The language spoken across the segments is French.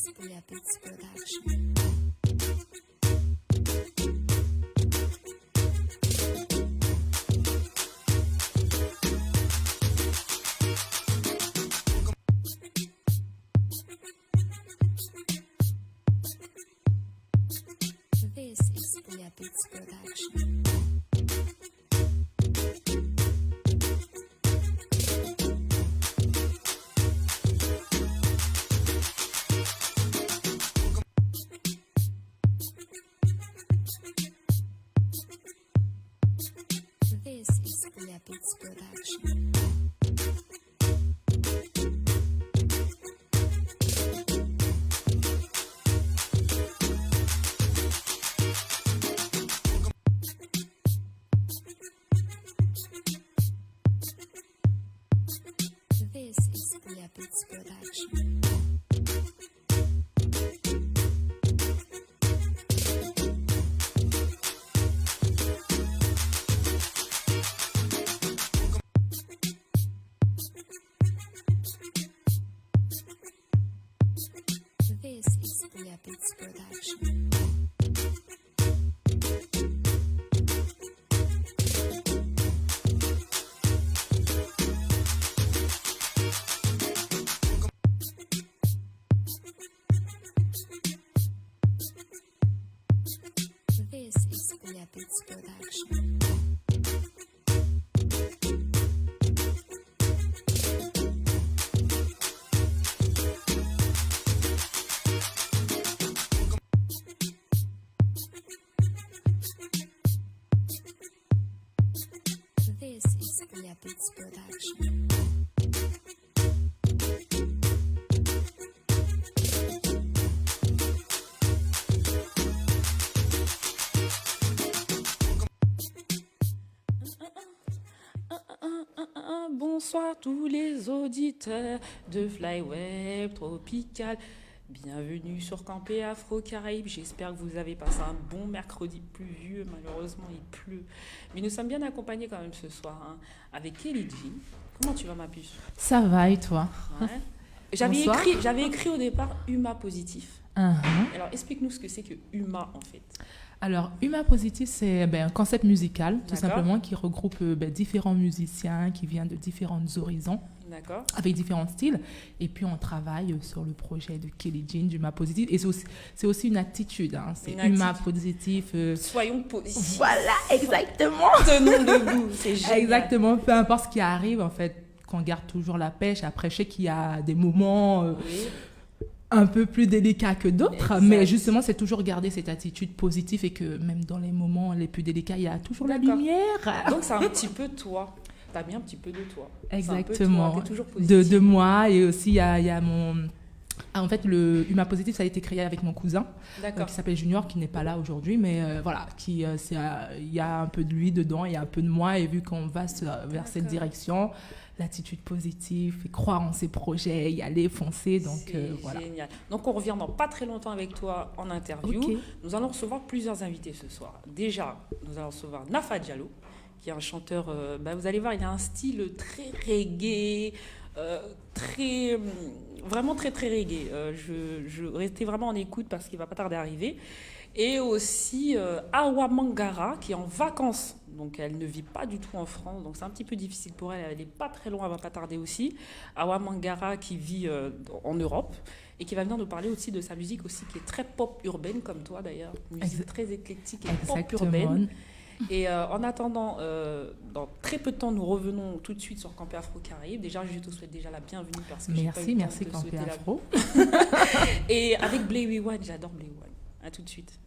Escalate Production. This is Leopard's Production. This is Leopard's Production. This is Leopard's Production. This is Leopard's Production. This is Leopard's Production. This is Leopard's Production. Bonsoir tous les auditeurs de Flyweb Tropical. Bienvenue sur Campé Afro-Caraïbes. J'espère que vous avez passé un bon mercredi pluvieux. Malheureusement, il pleut. Mais nous sommes bien accompagnés quand même ce soir avec Kelly G. Comment tu vas, ma puce? Ça va et toi? Ouais. J'avais écrit au départ Huma Positif. Alors, explique-nous ce que c'est que Huma en fait. Alors, Huma Positif, c'est un concept musical, tout D'accord. simplement, qui regroupe différents musiciens qui viennent de différents horizons, D'accord. avec différents styles. Et puis, on travaille sur le projet de Kelly Jean, d'Huma Positif. Et c'est aussi une attitude. Hein. C'est Une Huma attitude. Positif. Soyons positifs. Voilà, exactement. Tenons debout. C'est génial. Exactement. Peu importe ce qui arrive, en fait, qu'on garde toujours la pêche. Après, je sais qu'il y a des moments... Oui. un peu plus délicat que d'autres, Exact. mais justement, c'est toujours garder cette attitude positive et que même dans les moments les plus délicats, il y a toujours la D'accord. lumière. Donc, c'est un petit peu toi. T'as mis un petit peu de toi. Exactement. T'es toujours positif. De moi, et aussi, il y a mon... Ah, en fait, le Huma Positif, ça a été créé avec mon cousin, D'accord. qui s'appelle Junior, qui n'est pas là aujourd'hui, mais voilà, il y a un peu de lui dedans, il y a un peu de moi, et vu qu'on va vers cette D'accord. direction, l'attitude positive, et croire en ses projets, y aller, foncer, donc C'est voilà. génial. Donc, on revient dans pas très longtemps avec toi en interview. Ok. Nous allons recevoir plusieurs invités ce soir. Déjà, nous allons recevoir Nafa Diallo, qui est un chanteur, vous allez voir, il a un style très reggae, vraiment très très reggae. Je restais vraiment en écoute parce qu'il va pas tarder à arriver. Et aussi Awa Mangara, qui est en vacances. Donc elle ne vit pas du tout en France, donc c'est un petit peu difficile pour elle. Elle n'est pas très loin, elle va pas tarder aussi. Awa Mangara qui vit en Europe et qui va venir nous parler aussi de sa musique aussi qui est très pop urbaine comme toi d'ailleurs, musique très éclectique et pop urbaine. Et en attendant, dans très peu de temps, nous revenons tout de suite sur Campé Afro-Caraïbes. Déjà, je te souhaite déjà la bienvenue parce que j'ai pas eu le temps Merci de te Campé souhaiter Afro. Et avec Blay One, j'adore Blay One. À tout de suite.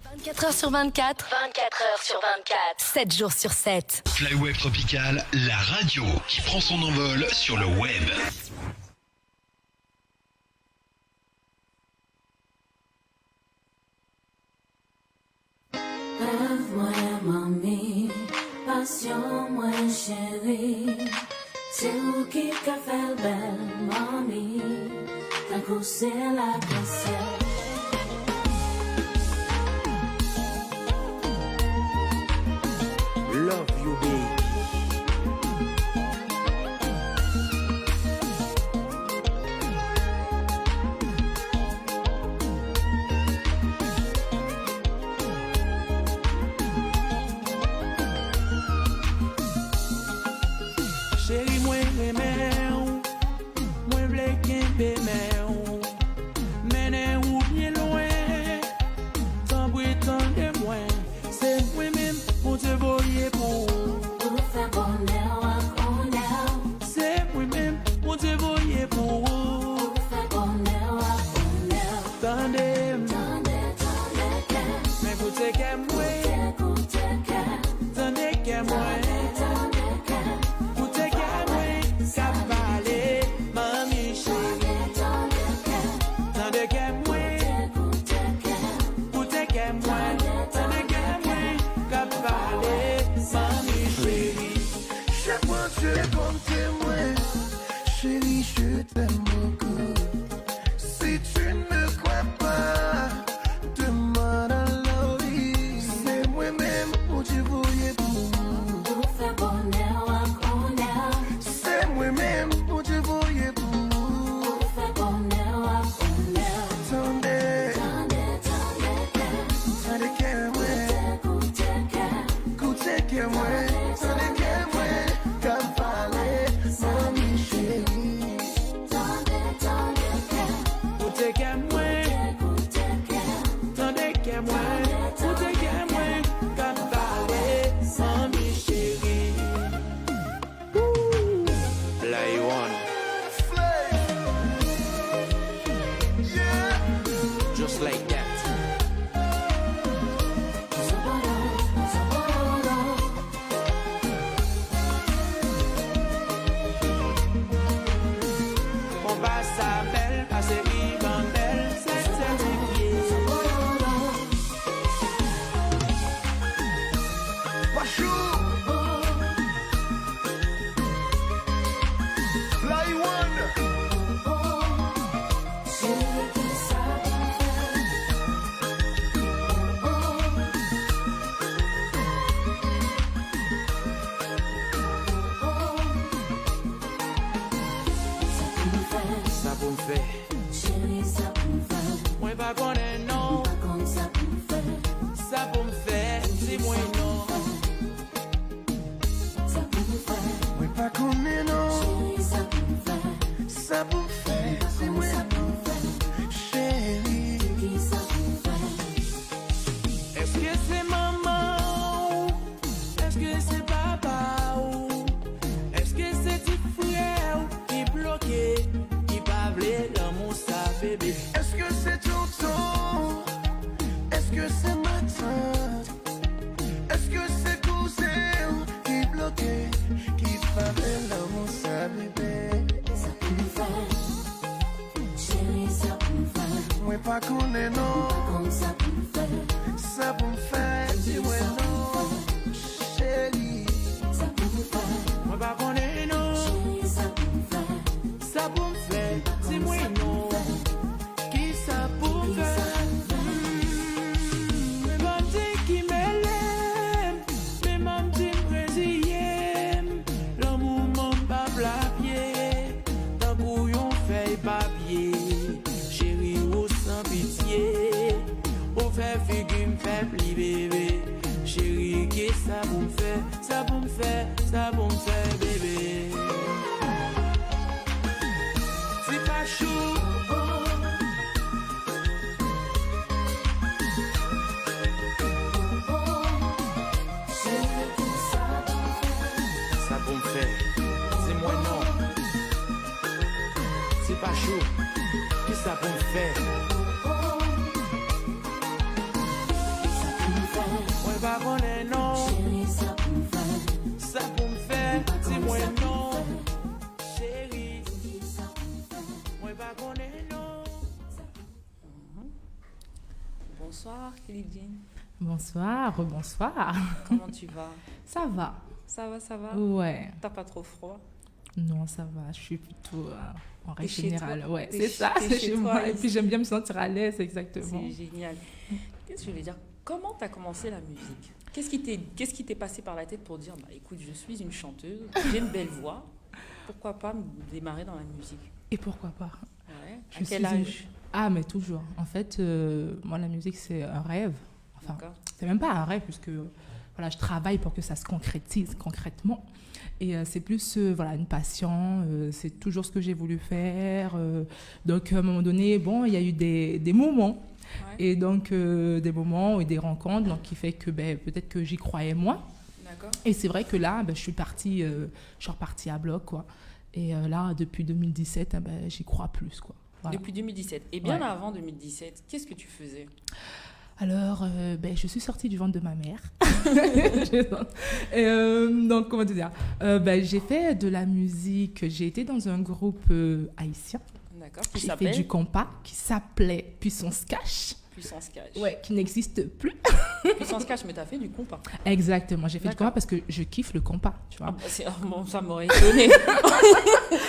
24 heures sur 24. 24 heures sur 24. 7 jours sur 7. Flyweb Tropical, la radio qui prend son envol sur le web. Rêve moi mami, passion moi chérie. C'est où qui qu'a fait belle mami, d'un coup c'est la cassette. Love you, baby. just like that. On va sa belle, passer ribandelle, c'est certifié. Fly one. Ça pour me faire. Moi pas connaître non. Ça pour me faire. C'est moi non. Oui, pas qu'on est non. Ça pour faire, c'est moi non. Chérie. Est-ce que c'est maman? Est-ce que c'est papa? Est-ce que c'est petit frère qui bloqué? Qui pas voulu l'amour ça bébé? Est-ce que c'est tonton? Est-ce que c'est ma tante? Est-ce que c'est cousin qui bloqué? Qui parlait l'amour ça bébé? Moi pas qu'on est non. Ça pour me faire, dis-moi non. Chérie. Moi pas connaître non. Ça pour me faire. C'est moi non. Qui ça pour me faire? Mais m'a dit qui m'aime. Mais m'a dit brésilien. L'amour m'en pas pied. Tant qu'on fait papier. Chérie ou sans pitié. Ou fait figure me fait pli bébé. Chérie qui ça pour me faire? Ça pour me faire. Ça pour me faire bébé. C'est pas chaud. Ça pour me faire. C'est moi non. C'est pas chaud. Que ça pour me faire? Moi pas connaître non. Ça pour me faire. C'est moi non. Chérie. Moi pas connaître non. Bonsoir, Kélidine. Bonsoir, rebonsoir. Comment tu vas? Ça va. Ça va, ça va? Ouais. T'as pas trop froid? Non, ça va. Je suis plutôt en T'es règle chez générale. toi. Ouais, T'es c'est chez- ça, t'es c'est chez chez toi, moi. Et ici. puis j'aime bien me sentir à l'aise, exactement. C'est génial. Qu'est-ce que je voulais dire? Comment t'as commencé la musique? Qu'est-ce qui t'est passé par la tête pour dire, bah écoute, je suis une chanteuse, j'ai une belle voix, pourquoi pas me démarrer dans la musique? Et pourquoi pas? Ouais. Je À quel suis- âge? Ah, mais toujours. En fait, moi, la musique, c'est un rêve. Enfin, D'accord. c'est même pas un rêve, puisque voilà, je travaille pour que ça se concrétise concrètement. Et c'est plus voilà, une passion, c'est toujours ce que j'ai voulu faire. Donc, à un moment donné, bon, il y a eu des moments. Ouais. Et donc, des moments et des rencontres, donc, qui fait que peut-être que j'y croyais moins. D'accord. Et c'est vrai que là, je suis repartie à bloc, quoi. Et là, depuis 2017, j'y crois plus, quoi. Voilà. Depuis 2017. Et bien Ouais. avant 2017, qu'est-ce que tu faisais? Alors, je suis sortie du ventre de ma mère. Et, donc, comment te dire, j'ai fait de la musique. J'ai été dans un groupe haïtien. D'accord. Qui J'ai fait s'appelle du compas qui s'appelait Puissance Cash. Puissance Cash. Ouais, qui n'existe plus. Puissance Cash, mais t'as fait du compas. Exactement, j'ai fait du D'accord. compas parce que je kiffe le compas, tu Ah, vois. bah, bon, ça m'aurait étonné.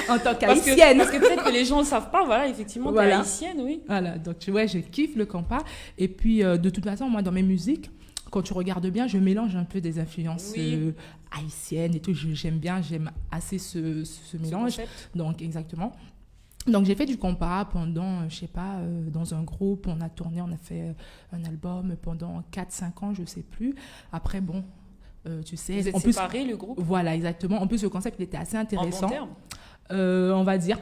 En tant parce qu'haïtienne. que peut-être que les gens ne le savent pas. Voilà, effectivement, t'es Voilà. haïtienne, oui. Voilà, donc tu vois, je kiffe le compas. Et puis, de toute façon, moi, dans mes musiques, quand tu regardes bien, je mélange un peu des influences Oui. haïtiennes et tout. J'aime assez ce Ce mélange. concept. Donc, exactement. Donc, j'ai fait du compas pendant, je sais pas, dans un groupe. On a tourné, on a fait un album pendant 4-5 ans, je sais plus. Après, bon, tu sais... Vous êtes en plus, séparés, le groupe? voilà, exactement. En plus, le concept, il était assez En intéressant. bon terme? On va dire.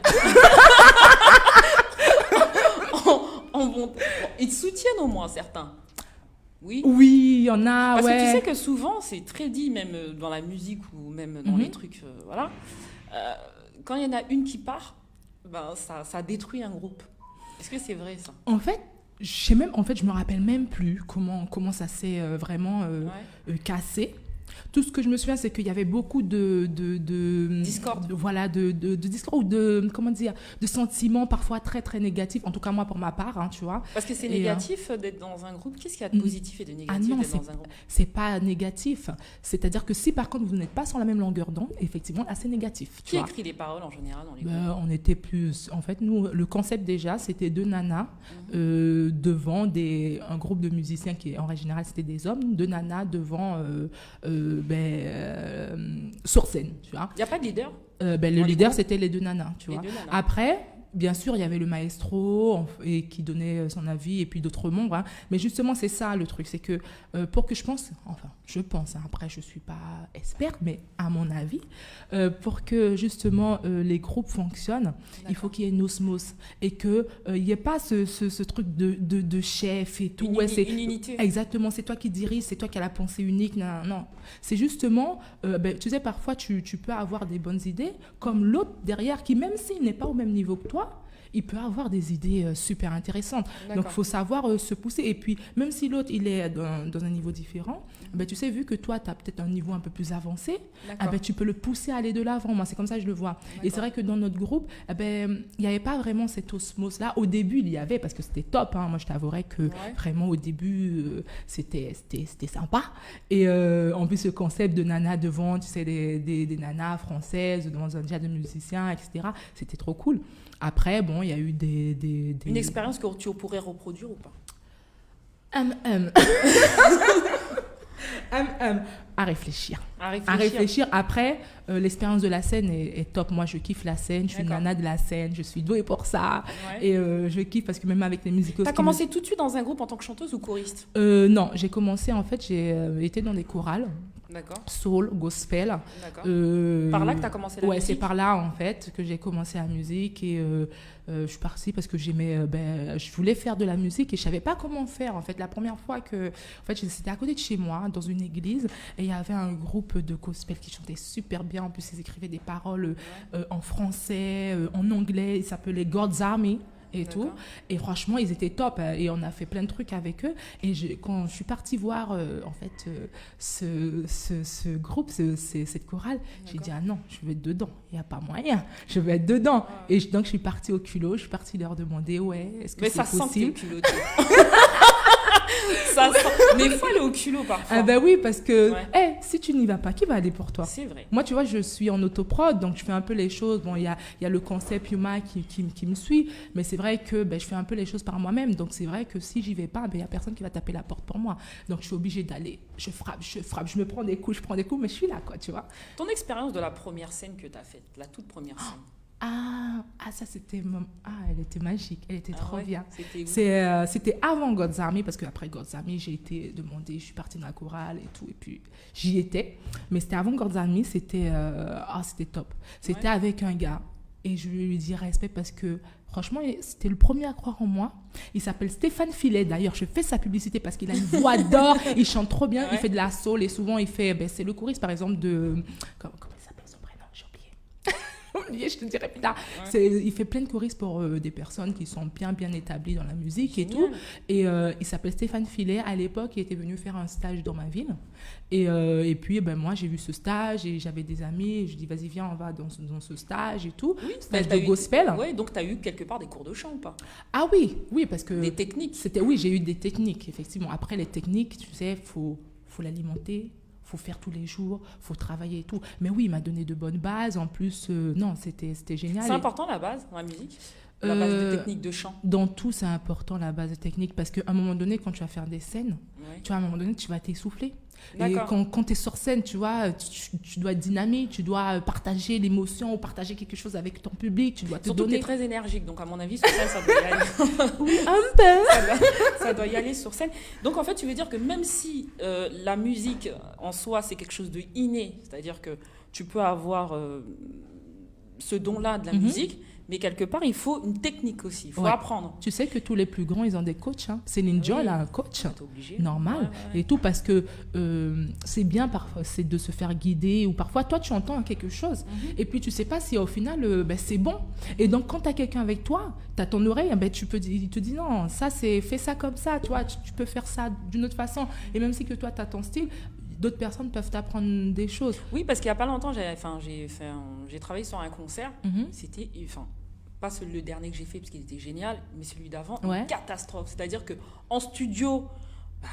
En bon terme. Bon, ils te soutiennent au moins, certains. Oui. Oui, il y en a, Parce ouais. que tu sais que souvent, c'est très dit, même dans la musique ou même dans Mhm. les trucs, voilà. Quand il y en a une qui part, ça détruit un groupe. Est-ce que c'est vrai, ça? En fait, je sais même, en fait, je me rappelle même plus comment ça s'est vraiment cassé. Tout ce que je me souviens, c'est qu'il y avait beaucoup de Discorde. de discours ou comment dire, de sentiments parfois très très négatifs. En tout cas moi pour ma part, hein, tu vois. Parce que c'est Et, négatif d'être dans un groupe. Qu'est-ce qu'il y a de positif et de négatif non, d'être dans un groupe? c'est pas négatif. C'est-à-dire que si par contre vous n'êtes pas sur la même longueur d'onde, effectivement là c'est négatif. tu Qui vois. écrit les paroles en général dans les groupes? On était plus. En fait, nous, le concept déjà, c'était deux nanas devant un groupe de musiciens qui, en règle générale, c'était des hommes, deux nanas devant sur scène, tu vois. Il n'y a pas de leader? Le Dans les leader, groupes? c'était les deux nanas, tu Les vois. deux nanas. Après, bien sûr, il y avait le maestro et qui donnait son avis et puis d'autres membres. Hein. Mais justement, c'est ça le truc, c'est que pour que je pense, hein, après je suis pas experte, mais à mon avis, pour que justement les groupes fonctionnent, il faut qu'il y ait une osmose et que il n'y ait pas ce truc de chef et tout. Une unité. Exactement, c'est toi qui dirige, c'est toi qui as la pensée unique. Non, non. C'est justement, tu sais, parfois tu peux avoir des bonnes idées, comme l'autre derrière qui, même s'il n'est pas au même niveau que toi, il peut avoir des idées super intéressantes. Donc, il faut savoir se pousser. Et puis, même si l'autre, il est dans un niveau différent, tu sais, vu que toi, tu as peut-être un niveau un peu plus avancé, tu peux le pousser à aller de l'avant. Moi, c'est comme ça que je le vois. Et c'est vrai que dans notre groupe, il n'y avait pas vraiment cette osmose-là. Au début, il y avait, parce que c'était top. Hein. Moi, je t'avouerais que vraiment, au début, c'était sympa. Et en plus, ce concept de nana devant, tu sais, des nanas françaises dans un jazz de musiciens, etc., c'était trop cool. Après, il y a eu des... Une expérience que tu pourrais reproduire ou pas? À réfléchir. À À réfléchir. Après, l'expérience de la scène est top. Moi, je kiffe la scène. Je suis une nana de la scène. Je suis douée pour ça. Ouais. Et je kiffe parce que même avec les musicos... T'as commencé tout de suite dans un groupe en tant que chanteuse ou choriste? Non, j'ai commencé, en fait, j'ai été dans des chorales. D'accord. Soul, gospel. D'accord. Par là que tu as commencé la musique? Ouais, c'est par là en fait que j'ai commencé la musique et je suis partie parce que j'aimais, je voulais faire de la musique et je savais pas comment faire en fait. La première fois que, en fait, c'était à côté de chez moi dans une église et il y avait un groupe de gospel qui chantait super bien. En plus, ils écrivaient des paroles en français, en anglais. Ils s'appelaient God's Army. Et tout. Et franchement, ils étaient top. Et on a fait plein de trucs avec eux. Et quand je suis partie voir, en fait, ce groupe, cette chorale, j'ai dit, ah non, je veux être dedans. Il n'y a pas moyen. Je veux être dedans. Et donc, je suis partie au culot. Je suis partie leur demander, ouais, est-ce que c'est possible? Mais ça sent que t'es culotté. Ça sent... Mais il faut aller au culot parfois. Ah oui, parce que si tu n'y vas pas, qui va aller pour toi? C'est vrai. Moi, tu vois, je suis en autoprod, donc je fais un peu les choses. Bon, il y a le concept Yuma qui me suit, mais c'est vrai que je fais un peu les choses par moi-même. Donc, c'est vrai que si j'y vais pas, il n'y a personne qui va taper la porte pour moi. Donc, je suis obligée d'aller. Je frappe, je me prends des coups, mais je suis là, quoi, tu vois. Ton expérience de la première scène que tu as faite, la toute première scène. Ça c'était... elle était magique, elle était trop bien. C'était où? C'était avant God's Army, parce qu'après God's Army, j'ai été demandée, je suis partie dans la chorale et tout, et puis j'y étais. Mais c'était avant God's Army, c'était top. C'était avec un gars, et je lui dis respect parce que franchement, c'était le premier à croire en moi. Il s'appelle Stéphane Filet. D'ailleurs, je fais sa publicité parce qu'il a une voix d'or, il chante trop bien, il fait de la soul, et souvent il fait... c'est le choriste, par exemple, de... Comment il s'appelle son prénom? J'ai oublié, je te dirai plus tard. Il fait plein de choristes pour des personnes qui sont bien établies dans la musique et tout. Et il s'appelle Stéphane Filet. À l'époque, il était venu faire un stage dans ma ville. Et puis, moi, j'ai vu ce stage et j'avais des amis. Et je dis, vas-y, viens, on va dans ce stage et tout. Oui, stage de gospel. Oui, donc tu as eu quelque part des cours de chant ou pas? Ah oui, parce que... Des techniques? Oui, j'ai eu des techniques, effectivement. Après, les techniques, tu sais, faut l'alimenter. Faut faire tous les jours, faut travailler et tout. Mais oui, il m'a donné de bonnes bases. En plus, non, c'était génial. C'est important la base dans la musique? La base de technique de chant? Dans tout, c'est important la base de technique parce qu'à un moment donné, quand tu vas faire des scènes, tu vois, à un moment donné, tu vas t'essouffler. Et quand tu es sur scène, tu vois, tu dois être dynamique, tu dois partager l'émotion ou partager quelque chose avec ton public, tu dois te Surtout donner. Surtout que tu es très énergique, donc à mon avis, sur scène, ça doit y aller. Oui, un peu. Ça doit y aller sur scène. Donc en fait, tu veux dire que même si la musique en soi, c'est quelque chose de inné, c'est-à-dire que tu peux avoir ce don-là de la musique, Mais quelque part, il faut une technique aussi. Il faut Ouais. apprendre. Tu sais que tous les plus grands, ils ont des coachs. Hein. Céline Dion, Oui. elle a un coach. T'es obligé. Normal. Ouais, ouais. Et tout parce que c'est bien parfois c'est de se faire guider ou parfois toi tu entends quelque chose et puis tu sais pas si au final c'est bon. Et donc quand tu as quelqu'un avec toi, tu as ton oreille, il te dit non, ça c'est fais ça comme ça, tu vois, tu peux faire ça d'une autre façon. Et même si que toi tu as ton style, d'autres personnes peuvent t'apprendre des choses. Oui, parce qu'il y a pas longtemps, j'ai travaillé sur un concert. C'était, pas le dernier que j'ai fait parce qu'il était génial, mais celui d'avant, Ouais. une catastrophe. C'est-à-dire que en studio,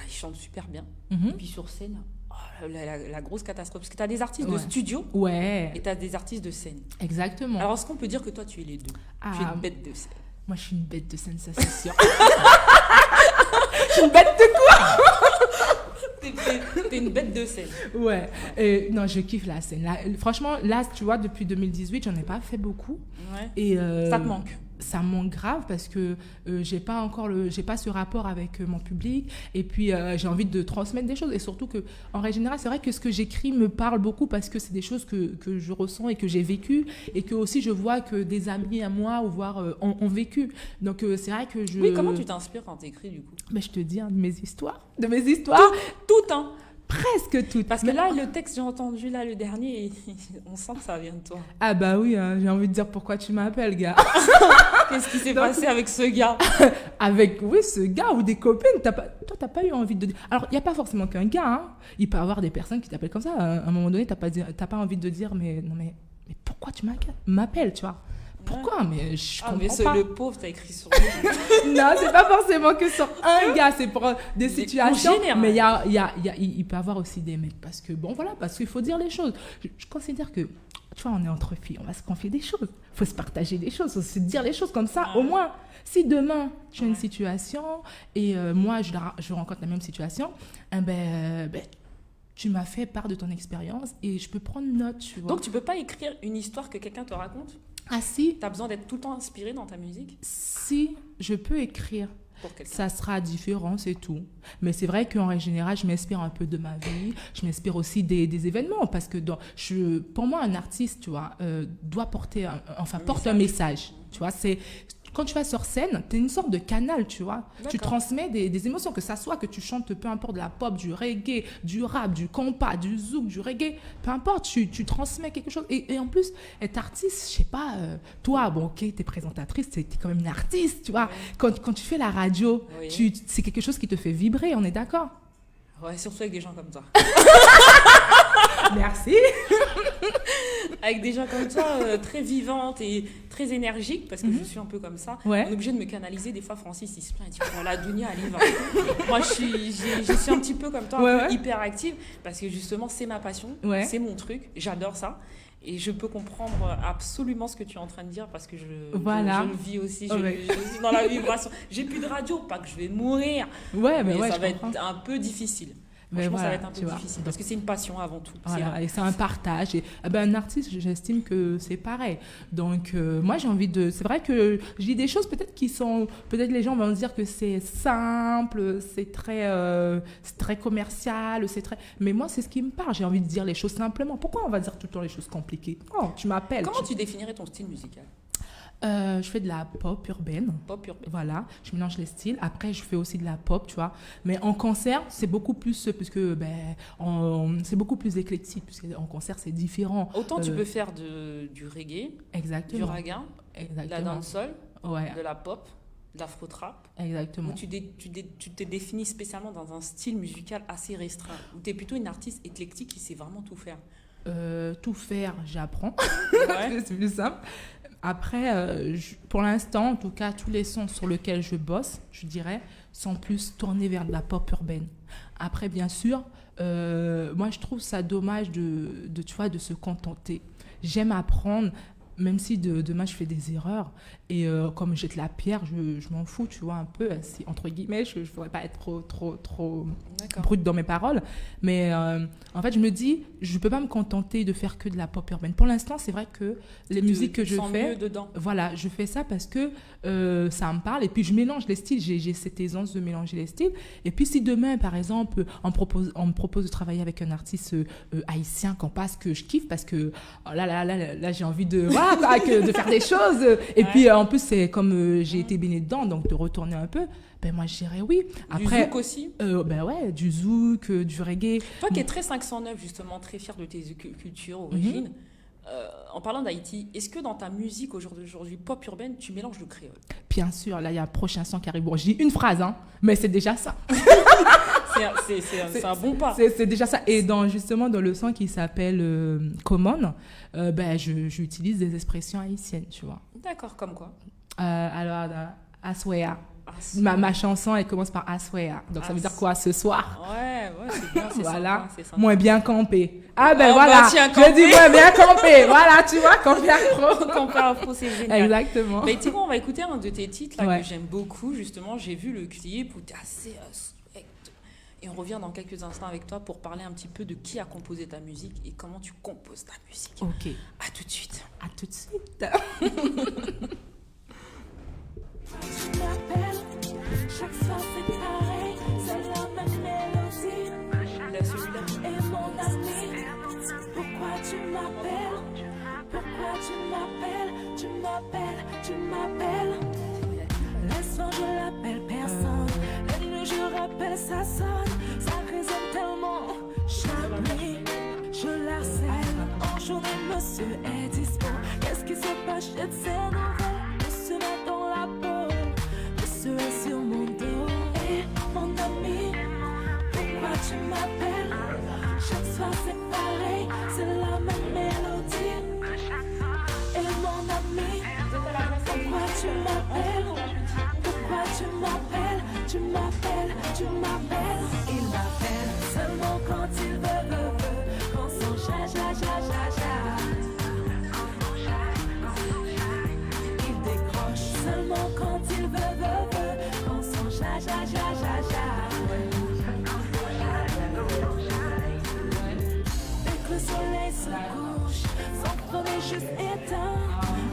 ils chantent super bien. Mhm. Et puis sur scène, la grosse catastrophe. Parce que tu as des artistes de Ouais. studio Ouais, et tu as des artistes de scène. exactement. Alors, est-ce qu'on peut dire que toi, tu es les deux? Tu es Ah. une bête de scène. Moi je suis une bête de scène, ça c'est sûr. Je suis une bête de T'es une bête de scène. Ouais, non, je kiffe la scène. Là, franchement, là, tu vois, depuis 2018, j'en ai pas fait beaucoup. Ouais. Et Ça te manque. Ça me manque grave parce que j'ai pas ce rapport avec mon public. Et puis, j'ai envie de transmettre des choses. Et surtout que, en règle générale, c'est vrai que ce que j'écris me parle beaucoup parce que c'est des choses que je ressens et que j'ai vécues. Et que aussi, je vois que des amis à moi ou voire ont vécu. Donc, c'est vrai que je... Oui, comment tu t'inspires quand t'écris du coup? Ben, je te dis, hein, de mes histoires. De mes histoires. Tout, hein. Presque toutes. Parce que Mais- là, le texte que j'ai entendu, là, le dernier, on sent que ça vient de toi. Ah bah oui, hein, j'ai envie de dire pourquoi tu m'appelles, gars. Qu'est-ce qui s'est Donc- passé avec ce gars? Avec, oui, ce gars ou des copines, toi, t'as pas eu envie de... Alors, il n'y a pas forcément qu'un gars, hein. Il peut y avoir des personnes qui t'appellent comme ça. À un moment donné, t'as pas envie de dire, mais pourquoi tu m'appelles, tu vois? Pourquoi? Mais je Ah, mais comprends pas. le pauvre, t'as écrit sur lui. Non, c'est pas forcément que sur un gars, c'est pour des situations. général. Mais il peut y avoir aussi des mecs. Parce que, bon, voilà, parce qu'il faut dire les choses. Je considère que, tu vois, on est entre filles, on va se confier des choses. Il faut se partager des choses, il faut se dire les choses comme ça. Au moins, si demain, tu as une situation et moi, je rencontre la même situation, tu m'as fait part de ton expérience et je peux prendre note, tu vois. Donc, tu peux pas écrire une histoire que quelqu'un te raconte? Ah si, T'as besoin d'être tout le temps inspiré dans ta musique si je peux écrire. pour quelqu'un? Ça sera différent, c'est tout. Mais c'est vrai qu'en règle générale, je m'inspire un peu de ma vie. Je m'inspire aussi des événements. Parce que pour moi, un artiste, tu vois, doit porter porte un message. Tu vois, quand tu vas sur scène, tu es une sorte de canal, tu vois. Tu D'accord. transmets des émotions, que ça soit que tu chantes, peu importe, de la pop, du reggae, du rap, du compas, du zouk, du reggae, peu importe, tu transmets quelque chose. Et en plus, être artiste, je sais pas, toi, bon, ok, tu es présentatrice, tu es quand même une artiste, tu vois. Quand tu fais la radio, Oui. c'est quelque chose qui te fait vibrer, on est d'accord? Ouais, surtout avec des gens comme toi. Merci. Avec des gens comme toi, très vivantes et très énergiques, parce que je suis un peu comme ça. Ouais. On est obligé de me canaliser. Des fois, Francis, il se plaint, il dit « la Dounia, elle y va ». Moi, je suis un petit peu comme toi, un peu hyper active, parce que justement, c'est ma passion, c'est mon truc, j'adore ça. Et je peux comprendre absolument ce que tu es en train de dire, parce que je le vis aussi, je suis dans la vibration. J'ai plus de radio, pas que je vais mourir, Ouais, mais ouais, ça je va comprends. être un peu difficile. Mais Franchement, ça voilà, va être un tu peu vois. difficile, parce que c'est une passion avant tout. C'est Voilà, vrai. et c'est un partage. Et un artiste, j'estime que c'est pareil. Donc, moi, j'ai envie de... C'est vrai que je dis des choses peut-être qui sont... Peut-être les gens vont dire que c'est simple, c'est très commercial, c'est très... Mais moi, c'est ce qui me parle. J'ai envie de dire les choses simplement. Pourquoi on va dire tout le temps les choses compliquées? Oh, tu m'appelles. Comment tu définirais ton style musical? Je fais de la pop urbaine. Pop urbaine. Voilà, je mélange les styles. Après, je fais aussi de la pop, tu vois. Mais en concert, c'est beaucoup plus, c'est beaucoup plus éclectique, puisque en concert, c'est différent. Autant tu peux faire du reggae, Exactement. du raga, de la Exactement. dancehall, Ouais, de la pop, de l'afro-trap, exactement. où tu te définis spécialement dans un style musical assez restreint, où tu es plutôt une artiste éclectique qui sait vraiment tout faire. Tout faire, j'apprends. Ouais. C'est plus simple. Après, pour l'instant, en tout cas, tous les sons sur lesquels je bosse, je dirais, sont plus tournés vers de la pop urbaine. Après, bien sûr, moi, je trouve ça dommage tu vois, de se contenter. J'aime apprendre, même si demain, je fais des erreurs. Et comme je jette la pierre, je m'en fous, tu vois, un peu. Si, entre guillemets, je ne voudrais pas être trop D'accord. brute dans mes paroles. Mais en fait, je me dis, je ne peux pas me contenter de faire que de la pop urbaine. Pour l'instant, c'est vrai que les musiques que Tu je sens fais... mieux dedans. Voilà, je fais ça parce que ça me parle et puis je mélange les styles. J'ai cette aisance de mélanger les styles. Et puis si demain, par exemple, on me propose de travailler avec un artiste haïtien qu'on passe, que je kiffe parce que oh là, j'ai envie de... Voilà, voilà, quoi, de faire des choses. Et puis, en plus, c'est comme j'ai été baignée dedans, donc de retourner un peu, ben moi, je dirais oui. Après, Du zouk aussi. ben ouais, du zouk, du reggae. Toi qui es très 509, justement, très fier de tes cultures, origines, en parlant d'Haïti, est-ce que dans ta musique aujourd'hui pop urbaine, tu mélanges le créole? Bien sûr, là, il y a un prochain son qui arrive. Bon, je dis une phrase, hein, mais c'est déjà ça. C'est un bon pas. C'est déjà ça. Et justement, dans le son qui s'appelle Common, ben, j'utilise des expressions haïtiennes, tu vois. D'accord, comme quoi? Alors, Aswea. Ma chanson, elle commence par Aswea. Donc, ça veut dire quoi, ce soir? Ouais, c'est bien, c'est Voilà. sympa, c'est sympa. Moins bien campé. Ah ben Oh, voilà, bah, tiens, je dis moins bien campé. Voilà, tu vois, campé afro. Campé afro, c'est génial. Exactement. Mais tu sais quoi, on va écouter un de tes titres là, Ouais. que j'aime beaucoup, justement. J'ai vu le clip où tu es assez swag. Et on revient dans quelques instants avec toi pour parler un petit peu de qui a composé ta musique et comment tu composes ta musique. Ok, À tout de suite. à tout de suite. Tu m'appelles, chaque soir c'est pareil, c'est la même mélodie. Là, celui-là. Et mon ami, pourquoi tu m'appelles? Pourquoi tu m'appelles? Tu m'appelles, tu m'appelles. Les soirs je l'appelle personne, les nuits je rappelle ça sonne, ça résonne tellement. Chaque nuit je l'harcèle, en journée monsieur est dispo. Qu'est-ce qui se passe chez ces nouvelles? Monsieur met dans la peau, monsieur est sur mon dos. Et mon ami, pourquoi tu m'appelles? Chaque soir c'est pareil, c'est la même mélodie. Et mon ami, pourquoi tu m'appelles? Pourquoi tu m'appelles? Tu m'appelles, tu m'appelles. Il m'appelle seulement quand il veut. Quand son ja. Il décroche seulement quand il veut. Quand son ja. Dès que le soleil se couche, son premier juste éteint.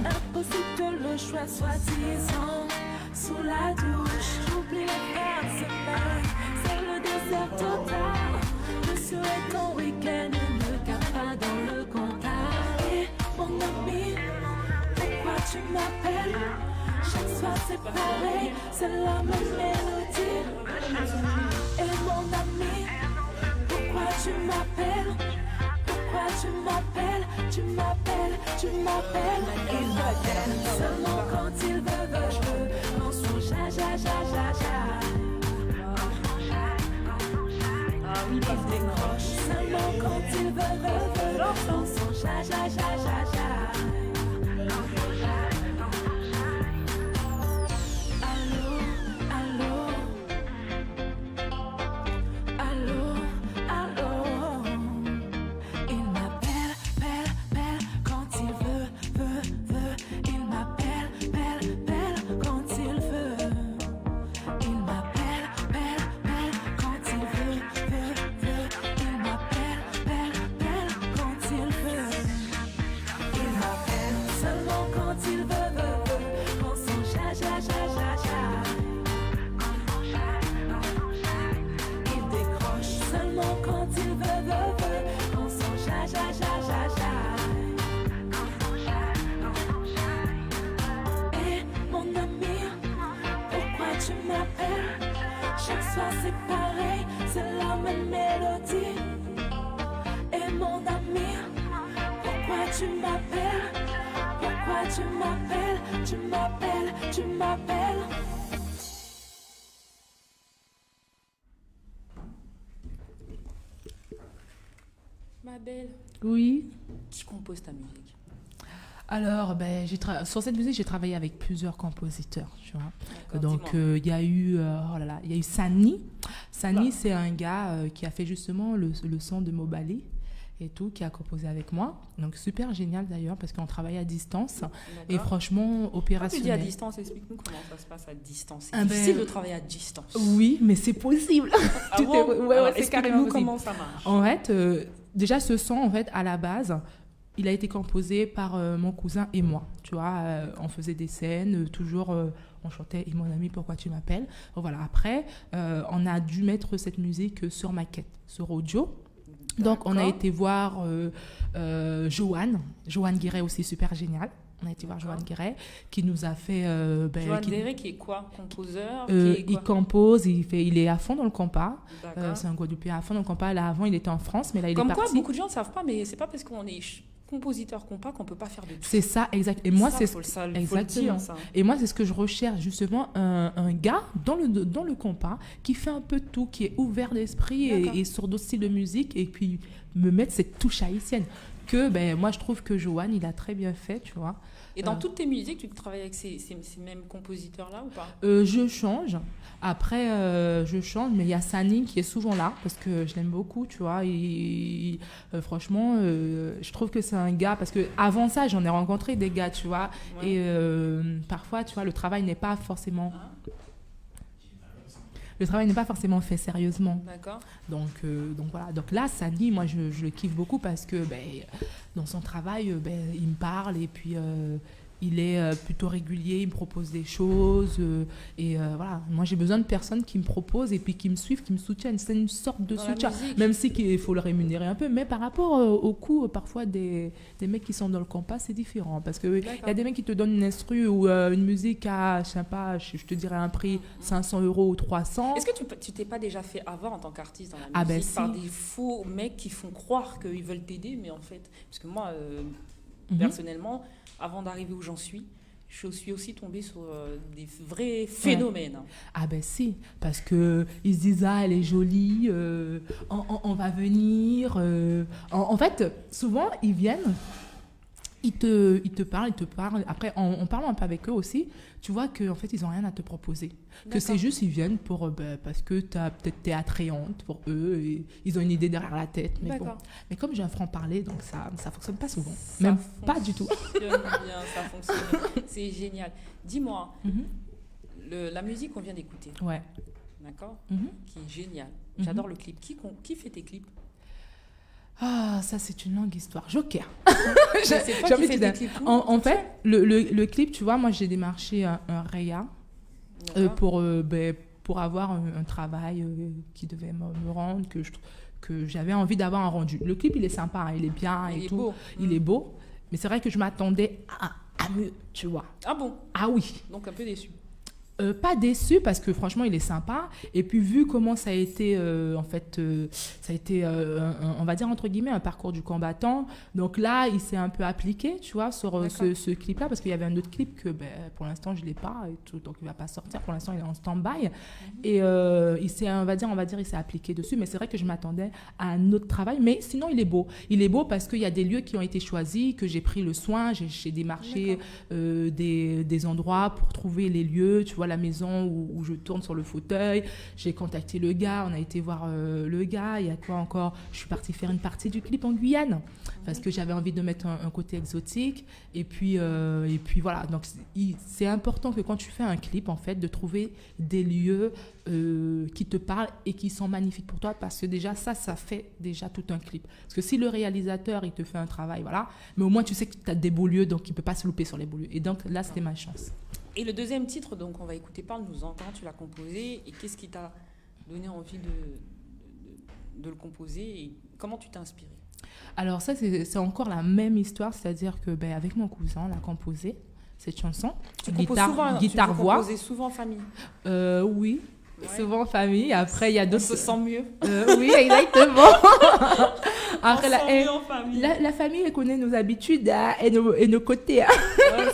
Impossible que le choix soit disant. Sous la douche, j'oublie les fins de semaine. C'est le désert total. Je serai ton week-end, ne me garde pas dans le contact. Et mon ami, pourquoi tu m'appelles? Chaque soir c'est pareil, c'est la même mélodie. Et mon ami, pourquoi tu m'appelles? Pourquoi tu m'appelles? Tu m'appelles, tu m'appelles. Il m'appelle seulement quand il veut. Quand son ja. Ah oui, Il décroche seulement quand il veut. Quand son ja. Allô. Il m'appelle, pelle, quand il veut. Il m'appelle, pelle, quand il veut. Il m'appelle, pelle, quand il veut. Il m'appelle, pelle, quand il veut. Il m'appelle seulement quand il veut. Quand son ja. Il décroche seulement quand il veut. Quand son ja. Et mon ami, pourquoi tu m'appelles? Chaque soir c'est pareil, c'est la même mélodie. Et mon ami, pourquoi tu m'appelles? Pourquoi tu m'appelles? Tu m'appelles. Ma belle, Oui. qui compose ta musique? Alors, ben, sur cette musique, j'ai travaillé avec plusieurs compositeurs, tu vois. D'accord, Donc, dis-moi. il y a eu, il y a eu Sani. Sani, Oula. c'est un gars qui a fait justement le son de Mobali et tout, qui a composé avec moi. Donc, super génial d'ailleurs, parce qu'on travaille à distance. Et D'accord. franchement, Quand tu dis à opérationnel. distance, explique-nous comment ça se passe à distance. C'est Ah ben, difficile de travailler à distance. Oui, mais c'est possible. Ah Tout bon? est- ouais, Alors, c'est explique-nous carrément possible. comment ça marche. En fait, déjà, ce son, en fait, à la base, il a été composé par mon cousin et moi. Tu vois, on faisait des scènes, toujours, on chantait « Et mon ami, pourquoi tu m'appelles ?» Voilà, après, on a dû mettre cette musique sur maquette, sur audio. Donc, on a D'accord. été voir Joanne Guiret aussi, super génial. On a été voir D'accord. Johan Guéret, qui nous a fait... Johan qui- Guéret qui est quoi? Composeur? il qui est quoi? compose, il est à fond dans le compas. D'accord. C'est un Guadeloupéen à fond dans le compas. Là, avant, il était en France, mais là, il Comme est quoi, parti. beaucoup de gens ne savent pas, mais c'est pas parce qu'on est compositeur compas qu'on peut pas faire de tout. C'est ça, exact. Et moi, Ça, c'est faut le exactement. dire, ça. Et moi, c'est ce que je recherche, justement, un gars dans le compas qui fait un peu de tout, qui est ouvert d'esprit D'accord. et sur d'autres styles de musique, et puis me mettre cette touche haïtienne. Que, moi, je trouve que Johan, il a très bien fait, tu vois. Et dans toutes tes musiques, tu travailles avec ces mêmes compositeurs-là ou pas? Je change. Après, je change, mais il y a Sani qui est souvent là parce que je l'aime beaucoup, tu vois. Franchement, je trouve que c'est un gars parce que avant ça, j'en ai rencontré des gars, tu vois. Ouais. Et parfois, tu vois, le travail n'est pas forcément. Le travail n'est pas forcément fait sérieusement. D'accord. Donc voilà. Donc là, Sani, moi, je le kiffe beaucoup parce que dans son travail, il me parle et puis il est plutôt régulier, il me propose des choses. Voilà, moi, j'ai besoin de personnes qui me proposent et puis qui me suivent, qui me soutiennent. C'est une sorte de Dans la soutien. musique. Même si il faut le rémunérer un peu. Mais par rapport au coût, parfois, des mecs qui sont dans le compas, c'est différent. Parce qu'il y a des mecs qui te donnent une instru ou une musique à, je sais pas, je te dirais un prix 500 € ou 300. Est-ce que tu t'es pas déjà fait avoir en tant qu'artiste dans la Ah, musique par si. des faux mecs qui font croire qu'ils veulent t'aider, mais en fait, parce que moi, Mhm. personnellement, avant d'arriver où j'en suis, je suis aussi tombée sur des vrais phénomènes. Ah si, parce que ils se disent elle est jolie, on va venir. En fait, souvent ils viennent, ils te parlent. Après, en parlant un peu avec eux aussi, tu vois qu'en fait ils ont rien à te proposer. Que c'est D'accord. juste ils viennent pour parce que t'es attrayante pour eux et ils ont une idée derrière la tête. Mais bon, D'accord. mais comme j'ai un franc-parler, donc ça fonctionne pas souvent, Ça même pas du tout. fonctionne bien, ça fonctionne. C'est génial. Dis-moi, Mhm. la musique qu'on vient d'écouter, Ouais. d'accord, Mhm. qui est géniale. Mhm. J'adore le clip. Qui fait tes clips? Ah, ça c'est une longue histoire. Joker. C'est toi J'ai qui envie fais de tes dire. clips tout En fait, le clip, tu vois, moi j'ai démarché un Réa D'accord. pour avoir un travail qui devait me rendre, que j'avais envie d'avoir un rendu. Le clip, il est sympa, hein, il est bien Il et est tout. beau. Il est beau, mais c'est vrai que je m'attendais à mieux, tu vois. Ah bon? Ah oui. Donc un peu déçu. Pas déçu parce que franchement il est sympa et puis vu comment ça a été ça a été on va dire entre guillemets un parcours du combattant, donc là il s'est un peu appliqué, tu vois, sur ce clip là parce qu'il y avait un autre clip que pour l'instant je l'ai pas et tout, donc il va pas sortir pour l'instant, il est en stand-by et il s'est on va dire il s'est appliqué dessus, mais c'est vrai que je m'attendais à un autre travail, mais sinon il est beau parce qu'il y a des lieux qui ont été choisis, que j'ai pris le soin, j'ai démarché des endroits pour trouver les lieux, tu vois, la maison où je tourne sur le fauteuil. J'ai contacté le gars, on a été voir le gars. Il y a quoi encore? Je suis partie faire une partie du clip en Guyane parce que j'avais envie de mettre un côté exotique. Et puis voilà. Donc c'est important que quand tu fais un clip, en fait, de trouver des lieux qui te parlent et qui sont magnifiques pour toi, parce que déjà ça fait déjà tout un clip. Parce que si le réalisateur il te fait un travail, voilà, mais au moins tu sais que tu as des beaux lieux, donc il peut pas se louper sur les beaux lieux. Et donc là c'était ma chance. Et le deuxième titre, donc on va écouter, Parle-nous-en, quand tu l'as composé et qu'est-ce qui t'a donné envie de le composer et comment tu t'es inspiré? Alors ça, c'est encore la même histoire, c'est-à-dire que avec mon cousin, on a composé cette chanson. Tu Guitare-voix. composes souvent en famille? Oui, Ouais. souvent en famille. Après, il y a On d'autres... se sent mieux. Oui, exactement. Après, On se sent mieux en famille. la famille, elle connaît nos habitudes et nos côtés. Ouais,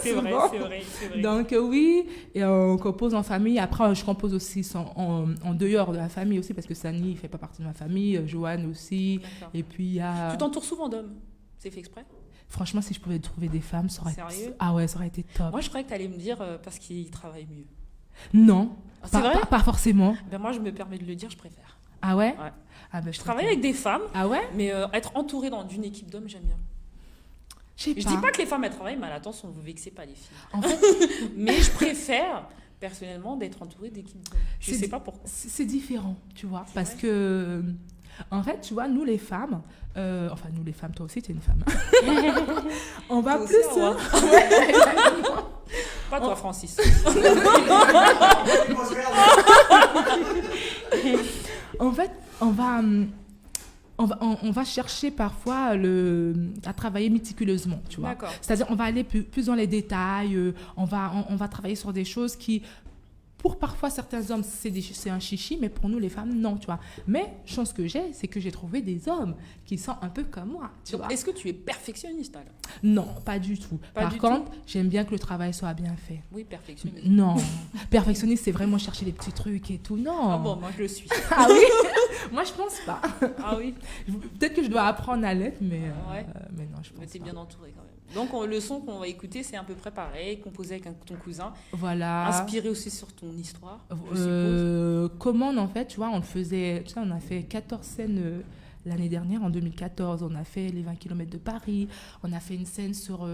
c'est vrai, souvent. c'est vrai, c'est vrai. Donc oui, et on compose en famille. Après, je compose aussi en dehors de la famille aussi, parce que Sani ne fait pas partie de ma famille, Johan aussi. D'accord. Et puis il y a... Tu t'entoures souvent d'hommes? C'est fait exprès? Franchement, si je pouvais trouver des femmes, ça aurait Sérieux? Ah ouais, ça aurait été top. Moi, je croyais que tu allais me dire parce qu'ils travaillent mieux. Non, Ah, c'est vrai? pas forcément. Ben moi, je me permets de le dire, je préfère. Ah ouais? Ouais. Ah ben, Je travaille avec des femmes, Ah ouais? mais être entourée d'une équipe d'hommes, j'aime bien. Je sais Je pas. dis pas que les femmes elles travaillent, mais attention, vous vexez pas les filles. En fait, Mais je préfère personnellement d'être entourée d'équipes d'hommes. Je C'est sais di- pas pourquoi. c'est différent, tu vois. Parce vrai. que, en fait, tu vois, nous les femmes, enfin, nous les femmes, toi aussi, tu es une femme. On va Toi plus. aussi, hein. Ouais, exactement. Pas toi, Francis. En fait, on va chercher parfois à travailler méticuleusement, tu vois. D'accord. C'est-à-dire, on va aller plus dans les détails, on va travailler sur des choses qui, pour parfois certains hommes, c'est un chichi, mais pour nous, les femmes, non, tu vois. Mais, chance que j'ai, c'est que j'ai trouvé des hommes qui sont un peu comme moi, tu Donc, vois. est-ce que tu es perfectionniste alors? Non, pas du tout. Pas Par du contre, j'aime bien que le travail soit bien fait. Oui, perfectionniste. Non, perfectionniste, c'est vraiment chercher les petits trucs et tout. Non. Ah bon, moi je le suis. Ah oui. Moi, je pense pas. Ah oui, Peut-être que je dois apprendre à l'être, mais Ouais. mais non, je pense mais t'es pas. bien entouré quand même. Donc le son qu'on va écouter, c'est à peu près pareil, composé avec ton cousin, Voilà. inspiré aussi sur ton histoire, je suppose. Commande, en fait, tu vois, on le faisait, tu sais, on a fait 14 scènes l'année dernière, en 2014. On a fait les 20 km de Paris, on a fait une scène sur,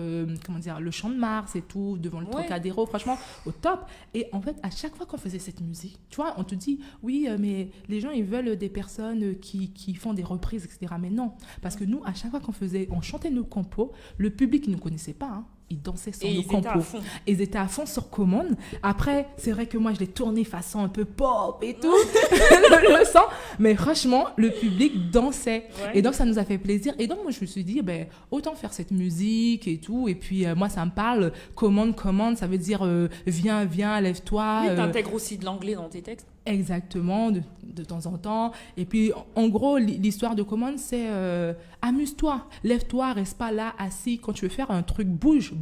comment dire, le Champ de Mars et tout, devant le Ouais. Trocadéro, franchement, au top. Et en fait, à chaque fois qu'on faisait cette musique, tu vois, on te dit, oui, mais les gens, ils veulent des personnes qui font des reprises, etc. Mais non, parce que nous, à chaque fois on chantait nos compos, le public, il ne nous connaissait pas, hein. Ils dansaient sur Et nos ils étaient à compos. fond. Ils étaient à fond sur commande. Après, c'est vrai que moi, je l'ai tourné façon un peu pop et tout, le son. Mais franchement, le public dansait. Ouais. Et donc, ça nous a fait plaisir. Et donc, moi, je me suis dit, ben, autant faire cette musique et tout. Et puis, moi, ça me parle. Commande, ça veut dire viens, lève-toi. Oui, t'intègres aussi de l'anglais dans tes textes. Exactement, de temps en temps. Et puis, en gros, l'histoire de commande, c'est amuse-toi, lève-toi, reste pas là assis. Quand tu veux faire un truc, bouge,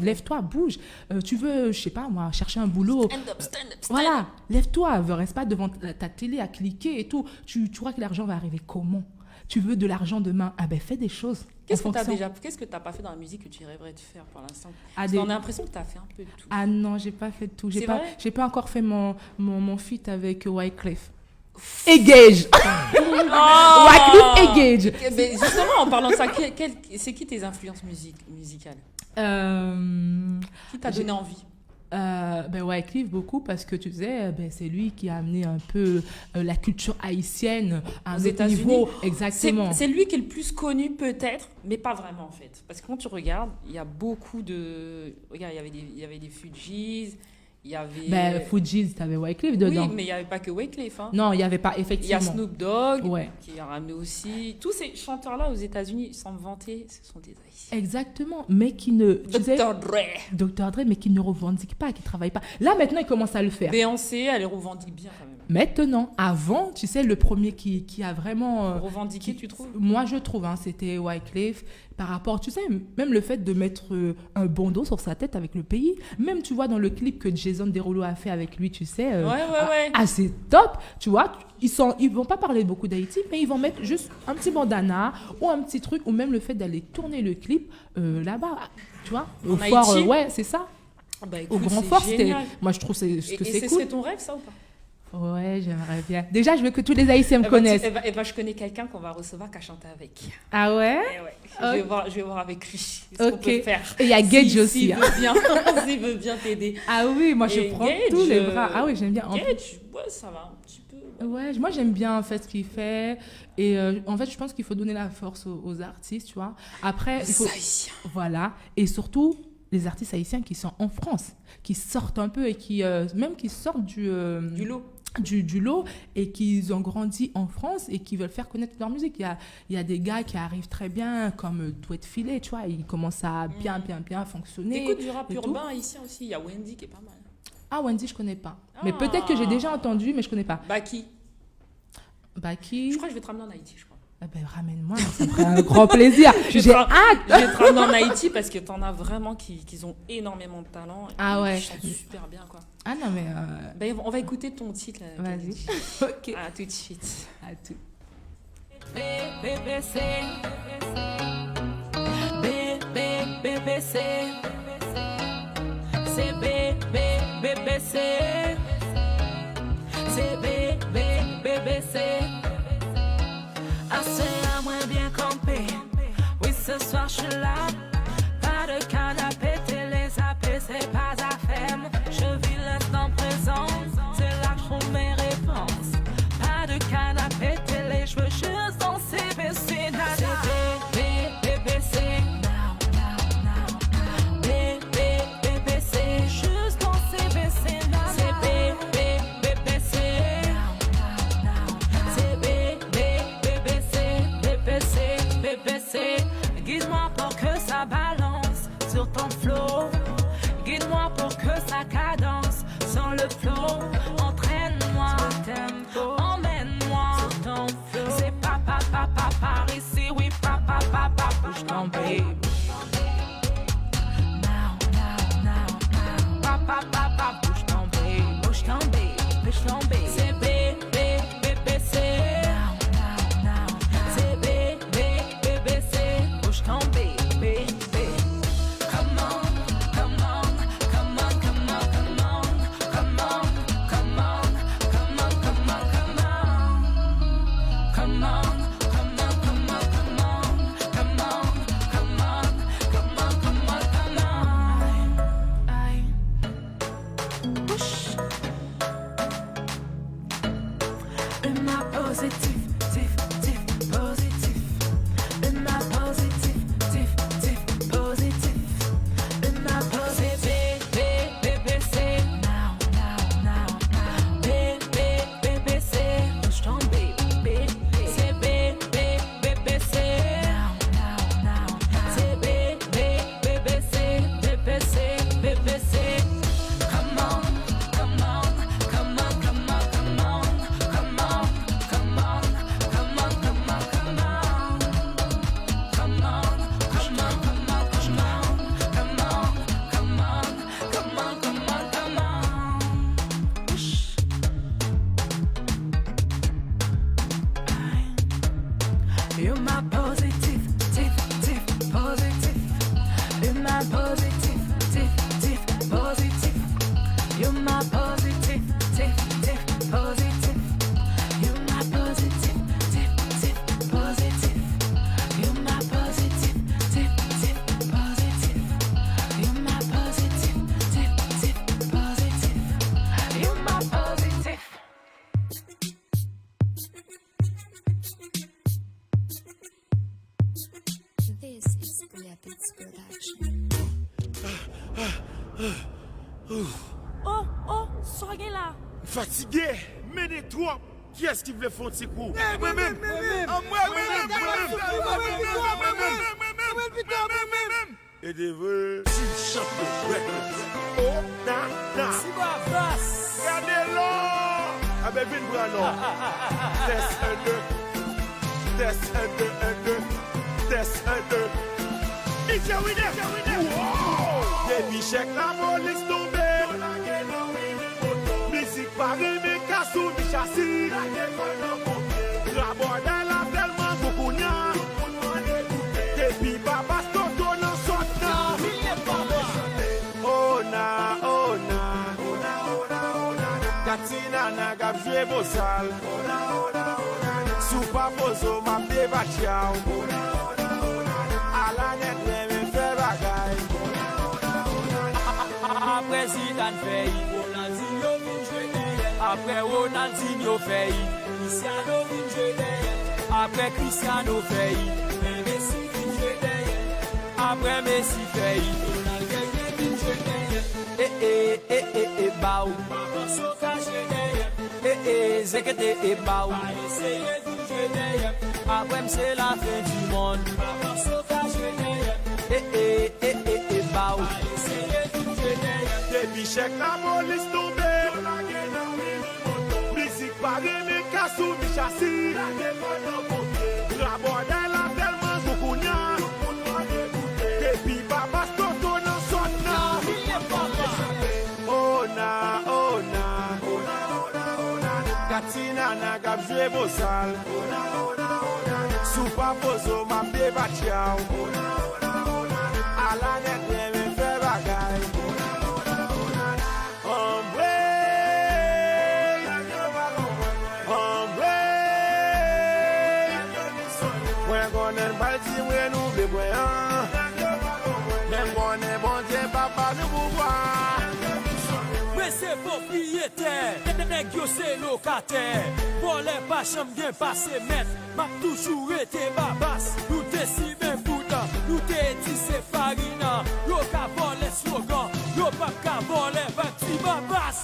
lève-toi, bouge. Tu veux, je sais pas moi, chercher un boulot. Stand up. Voilà, lève-toi, reste pas devant ta télé à cliquer et tout. Tu crois que l'argent va arriver comment? Tu veux de l'argent demain? Ah ben, fais des choses. Qu'est-ce en que fonction. qu'est-ce que t'as pas fait dans la musique que tu rêverais de faire pour l'instant? Ah, Parce des- qu'on a l'impression que t'as fait un peu de tout. Ah non, j'ai pas fait tout. C'est vrai? J'ai pas encore fait mon feat avec Wyclef. Engage. Oh Wyclef Engage. Mais justement, en parlant de ça, c'est qui tes influences musicales? Qui t'a donné envie? Ben Wyclef beaucoup parce que tu sais, ben, c'est lui qui a amené un peu la culture haïtienne à un Aux autre États-Unis. niveau. Exactement. C'est lui qui est le plus connu peut-être, mais pas vraiment en fait. Parce que quand tu regardes, il y a beaucoup de... Regarde, il y avait des Fujis, il y avait... Ben, Fujis, t'avais Wyclef dedans. Oui, mais il n'y avait pas que Wyclef. Hein. Non, il n'y avait pas, Il y effectivement. a Snoop Dogg Ouais. qui a ramené aussi. Tous ces chanteurs-là aux États-Unis, sans me vanter, ce sont des Haïtiens. Exactement, mais qui ne... Tu sais, Dr. Dre. Dr. Dre, mais qui ne revendique pas, qui ne travaille pas. Là, maintenant, il commence à le faire. Beyoncé, elle les revendique bien quand même. Maintenant, avant, tu sais, le premier qui a vraiment... Revendiqué, tu trouves? Moi, je trouve, hein, c'était Wyclef. Par rapport, tu sais, même le fait de mettre un bandeau sur sa tête avec le pays. Même, tu vois, dans le clip que Jason Derulo a fait avec lui, tu sais. Ouais. Ah, c'est top. Tu vois, ils vont pas parler beaucoup d'Haïti, mais ils vont mettre juste un petit bandana ou un petit truc, ou même le fait d'aller tourner le clip là-bas. Tu vois, au En fort, Haïti? ouais, c'est ça. Ah bah, Au écoute, grand c'est fort, c'était... génial. Moi, je trouve que Et c'est ce cool. serait ton rêve, ça ou pas? Ouais, j'aimerais bien. Déjà, je veux que tous les Haïtiens me Eh ben, connaissent. je connais quelqu'un qu'on va recevoir qui a chanté avec. Ah ouais? Eh ouais. Ok. Je vais voir avec lui ce qu'on Ok. peut faire. Et il y a Gage S'il aussi. veut bien, s'il veut bien t'aider. Ah oui, moi, je Et prends Gage, tous les bras. Ah oui, j'aime bien. Gage, ouais, ça va un petit peu. Ouais, moi j'aime bien en fait ce qu'il fait et en fait je pense qu'il faut donner la force aux artistes, tu vois. Après, il faut Haïtiens. voilà, et surtout les artistes haïtiens qui sont en France, qui sortent un peu et qui même qui sortent du lot. Du lot et qui ont grandi en France et qui veulent faire connaître leur musique. Il y a des gars qui arrivent très bien comme Douette Filet, tu vois, ils commencent à bien fonctionner. T'écoutes du rap et tout. urbain haïtien aussi. Il y a Wendy qui est pas mal. Ah, Wendy, je connais pas. Mais Ah. peut-être que j'ai déjà entendu, mais je connais pas. Baki. Baki. Je crois que je vais te ramener en Haïti, je crois. Ah ben, ramène-moi, ça me ferait un grand plaisir. Je J'ai te ra- hâte. Je vais te ramener en Haïti parce que t'en as vraiment qui ont énormément de talent. Et Ah ouais. Ils chantent super bien, quoi. Ah non, mais... Ben, on va écouter ton titre. Là, Vas-y. Kennedy. Ok. À tout de suite. À tout. BBC. BBC. C'est BBC. C'est BBC. Assez à moins bien campé. Oui, ce soir je suis là. Pas de canapé, télé zappé, c'est pas à faire. Je vis l'instant présent. C'est là que je trouve mes réponses. Pas de canapé, télé, je veux juste danser, baisser, nana. BBC. BBC. Juste danser, baisser, nana. C'est BBC. C'est BBC. Humain positif, tif, tif, positif. Humain positif, tif, tif, positif. Humain positif, BBC. Now, now, now, now. BBC. Push on baby. C'est BBC. Now, now, now, now. C'est BBC. Come on, come on, come on, come on, come on, come on, come on, come on, come on, come on, come on, come on, come on, come on, come on, come on, come on. You're my positive, tif, tif, positive. You're my positive, tif, tif, positive. You're my positive, tif, tif, positive. You're my positive, tif, tif, positive. You're my positive, tif, tif, positive. You're my positive, tif, tif, positive. You're my positive. This is Booyah Beats Production. Oh, soyez là. Fatigué, mené trop. Qui est-ce qui voulait faire un petit coup? Moi-même. Et des vœux, si chante le breakfast. Oh, na. Si va face. Regardez-le. Ah ben, vine Brano. Test 1, 2. Test 1, 2, 1, 2. Test 1, 2. DJ Winner. Wow. Depuis chèque la police tombée. Musique pareil, mais cassou, mi chassis. La bordel a tellement beaucoup d'nia. Depuis papa Stoto n'en saute pas. Oh na. Katina na gap joué beau sale. Sous pas poso m'a débattiao. À la net, me fait bagaille. Après Zidane fait, Ronaldinho vient jouer derrière. Après Ronaldinho fait, Cristiano vient jouer derrière. Après Cristiano fait, Messi vient jouer derrière. Après Messi fait, Ronaldo vient jouer derrière. Baou, Papa Soka jouer derrière. Zekete Baou, essayer de jouer derrière. Après c'est la fin du monde. Papa Soka jouer derrière. Baou, essayer de jouer derrière. Depuis chèque la police tombée. Musique pareil, mais cassou, mi chassis. La bordel a tellement beaucoup d'nia. Depuis papa Stoto n'en saute pas. Oh na. Katina na gap joué beau sale. Sous pas poso m'a débattiao. À la net, me fait bagaille. Mwen konen balti mwen nou beboyan. Mwen konen bon Dieu papa nou pouvoir. Mais c'est propriétaire, nèg yo c'est locataire. Pour les pas chambre bien passé maître, m'a toujours été babas. Nous t'es si même bouddha, nous t'es dit c'est farina. Yo ka volé slogan, yo pas ka volé bâti babas.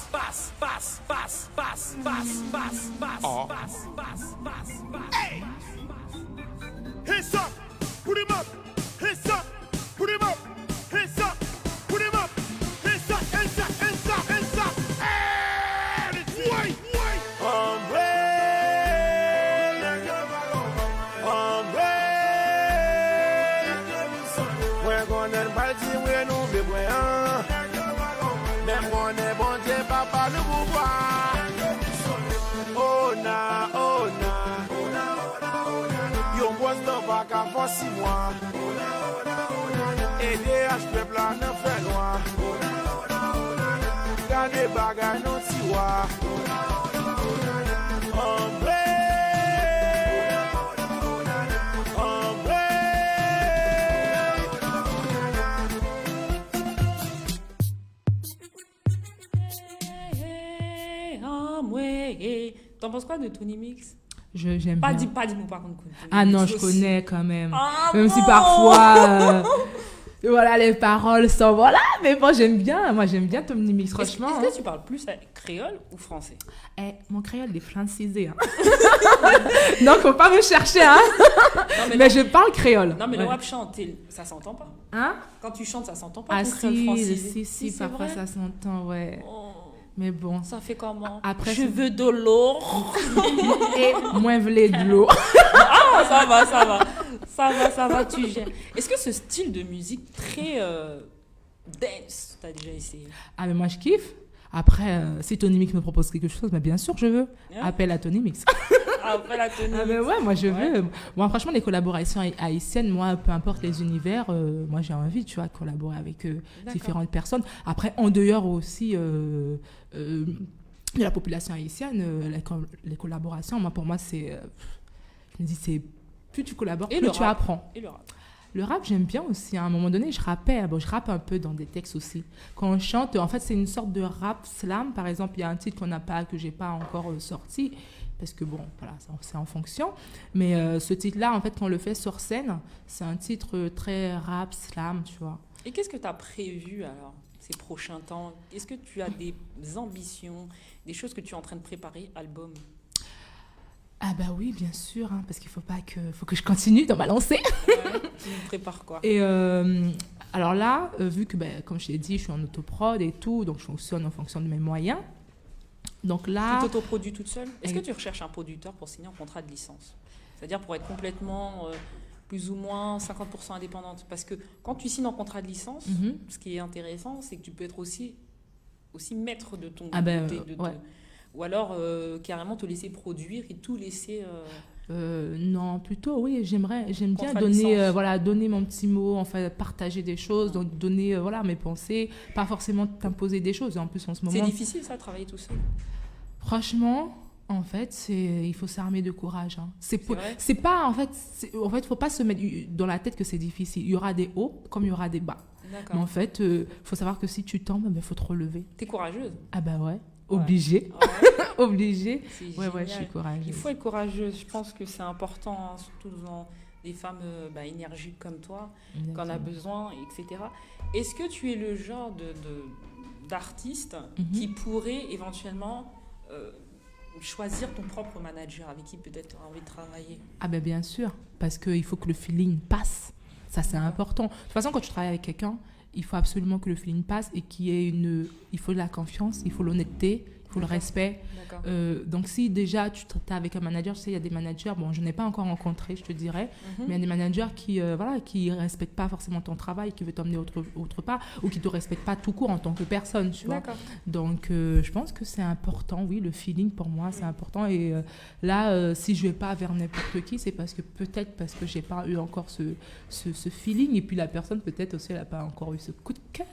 Hey! Hands up, put him up. Hands up, put him up. Hands up, put him up. Hands up. And it's white. Hombre. Mwen konen balti mwen nou beboyan. Mwen konen bon Dieu papa nou pouvoir. Oh na. Yon boss nan pa ka fò 6 mois. EDH peuple la nan fè noir. Gade bagay nan tiwa. Hombre. t'en penses quoi de Tony Mix? J'aime Pas bien. dis-moi pas qu'on connaît. Ah non, Tony je Mix aussi. connais quand même. Ah Même si bon parfois, voilà, les paroles sont... Voilà, mais bon, j'aime bien. Moi, j'aime bien Tony Mix, franchement. Est-ce que tu parles plus créole ou français? Mon créole est francisé. Hein. Donc, faut pas me chercher. Hein. Non, Mais je parle créole. Non, mais Ouais. le rap chanté, ça s'entend pas. Hein? Quand tu chantes, ça s'entend pas. Ah ton créole si, francisé. si, c'est parfois vrai. ça s'entend, ouais. Oh, Mais bon. ça fait comment? Après, je veux de l'eau. Et moins v'lait de l'eau. Ah, ça va, tu gères. Est-ce que ce style de musique très dance, t'as déjà essayé? Ah, mais moi, je kiffe. Après, si Tony Mix me propose quelque chose, mais bien sûr, je veux. Hein? Appel à Tony Mix. Après la tenue. Ah, mais ouais, moi, je Ouais. veux. Moi, franchement, les collaborations haïtiennes, moi, peu importe les univers, moi, j'ai envie, tu vois, de collaborer avec différentes personnes. Après, en dehors aussi de la population haïtienne, les collaborations, moi, pour moi, c'est... je me dis, c'est... Plus tu collabores, Et plus le tu rap. apprends. Et le rap. Le rap, j'aime bien aussi. À un moment donné, je rappais. Bon, je rappe un peu dans des textes aussi. Quand on chante, en fait, c'est une sorte de rap slam. Par exemple, il y a un titre que j'ai pas encore sorti. Parce que bon, voilà, c'est en fonction. Mais ce titre-là, en fait, quand on le fait sur scène, c'est un titre très rap, slam, tu vois. Et qu'est-ce que tu as prévu alors, ces prochains temps? Est-ce que tu as des ambitions, des choses que tu es en train de préparer, album? Ah bah oui, bien sûr, hein, parce qu'il faut que je continue dans ma lancée. Ouais, tu nous prépares quoi? Et alors là, vu que, comme je l'ai dit, je suis en autoprod et tout, donc je fonctionne en fonction de mes moyens. Donc là... Tu t'autoproduis toute seule? Est-ce que tu recherches un producteur pour signer un contrat de licence? C'est-à-dire pour être complètement, plus ou moins 50% indépendante. Parce que quand tu signes un contrat de licence, ce qui est intéressant, c'est que tu peux être aussi maître de ton... ouais. Ou alors carrément te laisser produire et tout laisser... Non, plutôt, oui, j'aime bien Contrat donner, licence. donner mon petit mot, enfin, partager des choses, donc donner mes pensées, pas forcément t'imposer des choses. En plus, en ce moment... C'est difficile ça, travailler tout seul? Franchement, en fait, il faut s'armer de courage. Hein. Vrai C'est pas, en fait, faut pas se mettre dans la tête que c'est difficile. Il y aura des hauts comme il y aura des bas. D'accord. Mais en fait, faut savoir que si tu tombes, il faut te relever. T'es courageuse? Ah bah ouais, obligé. Ouais. Obligé. C'est Ouais, génial. je suis courageuse. Il faut être courageuse. Je pense que c'est important, hein, surtout dans des femmes énergiques comme toi, qu'on a besoin, etc. Est-ce que tu es le genre d'artiste qui pourrait éventuellement choisir ton propre manager avec qui peut-être tu as envie de travailler? Ah ben bien sûr, parce qu'il faut que le feeling passe. Ça, c'est important. De toute façon, quand tu travailles avec quelqu'un, il faut absolument que le feeling passe et il faut de la confiance, il faut l'honnêteté, il faut le respect. D'accord. Donc si déjà tu es avec un manager, tu sais, il y a des managers, bon, je n'ai pas encore rencontré, je te dirais, mais il y a des managers qui respectent pas forcément ton travail, qui veulent t'emmener autre part, ou qui te respectent pas tout court en tant que personne, tu vois. D'accord. Donc je pense que c'est important, oui, le feeling pour moi, c'est important. Et là, si je vais pas vers n'importe qui, c'est parce que j'ai pas eu encore ce feeling, et puis la personne peut-être aussi elle a pas encore eu ce coup de cœur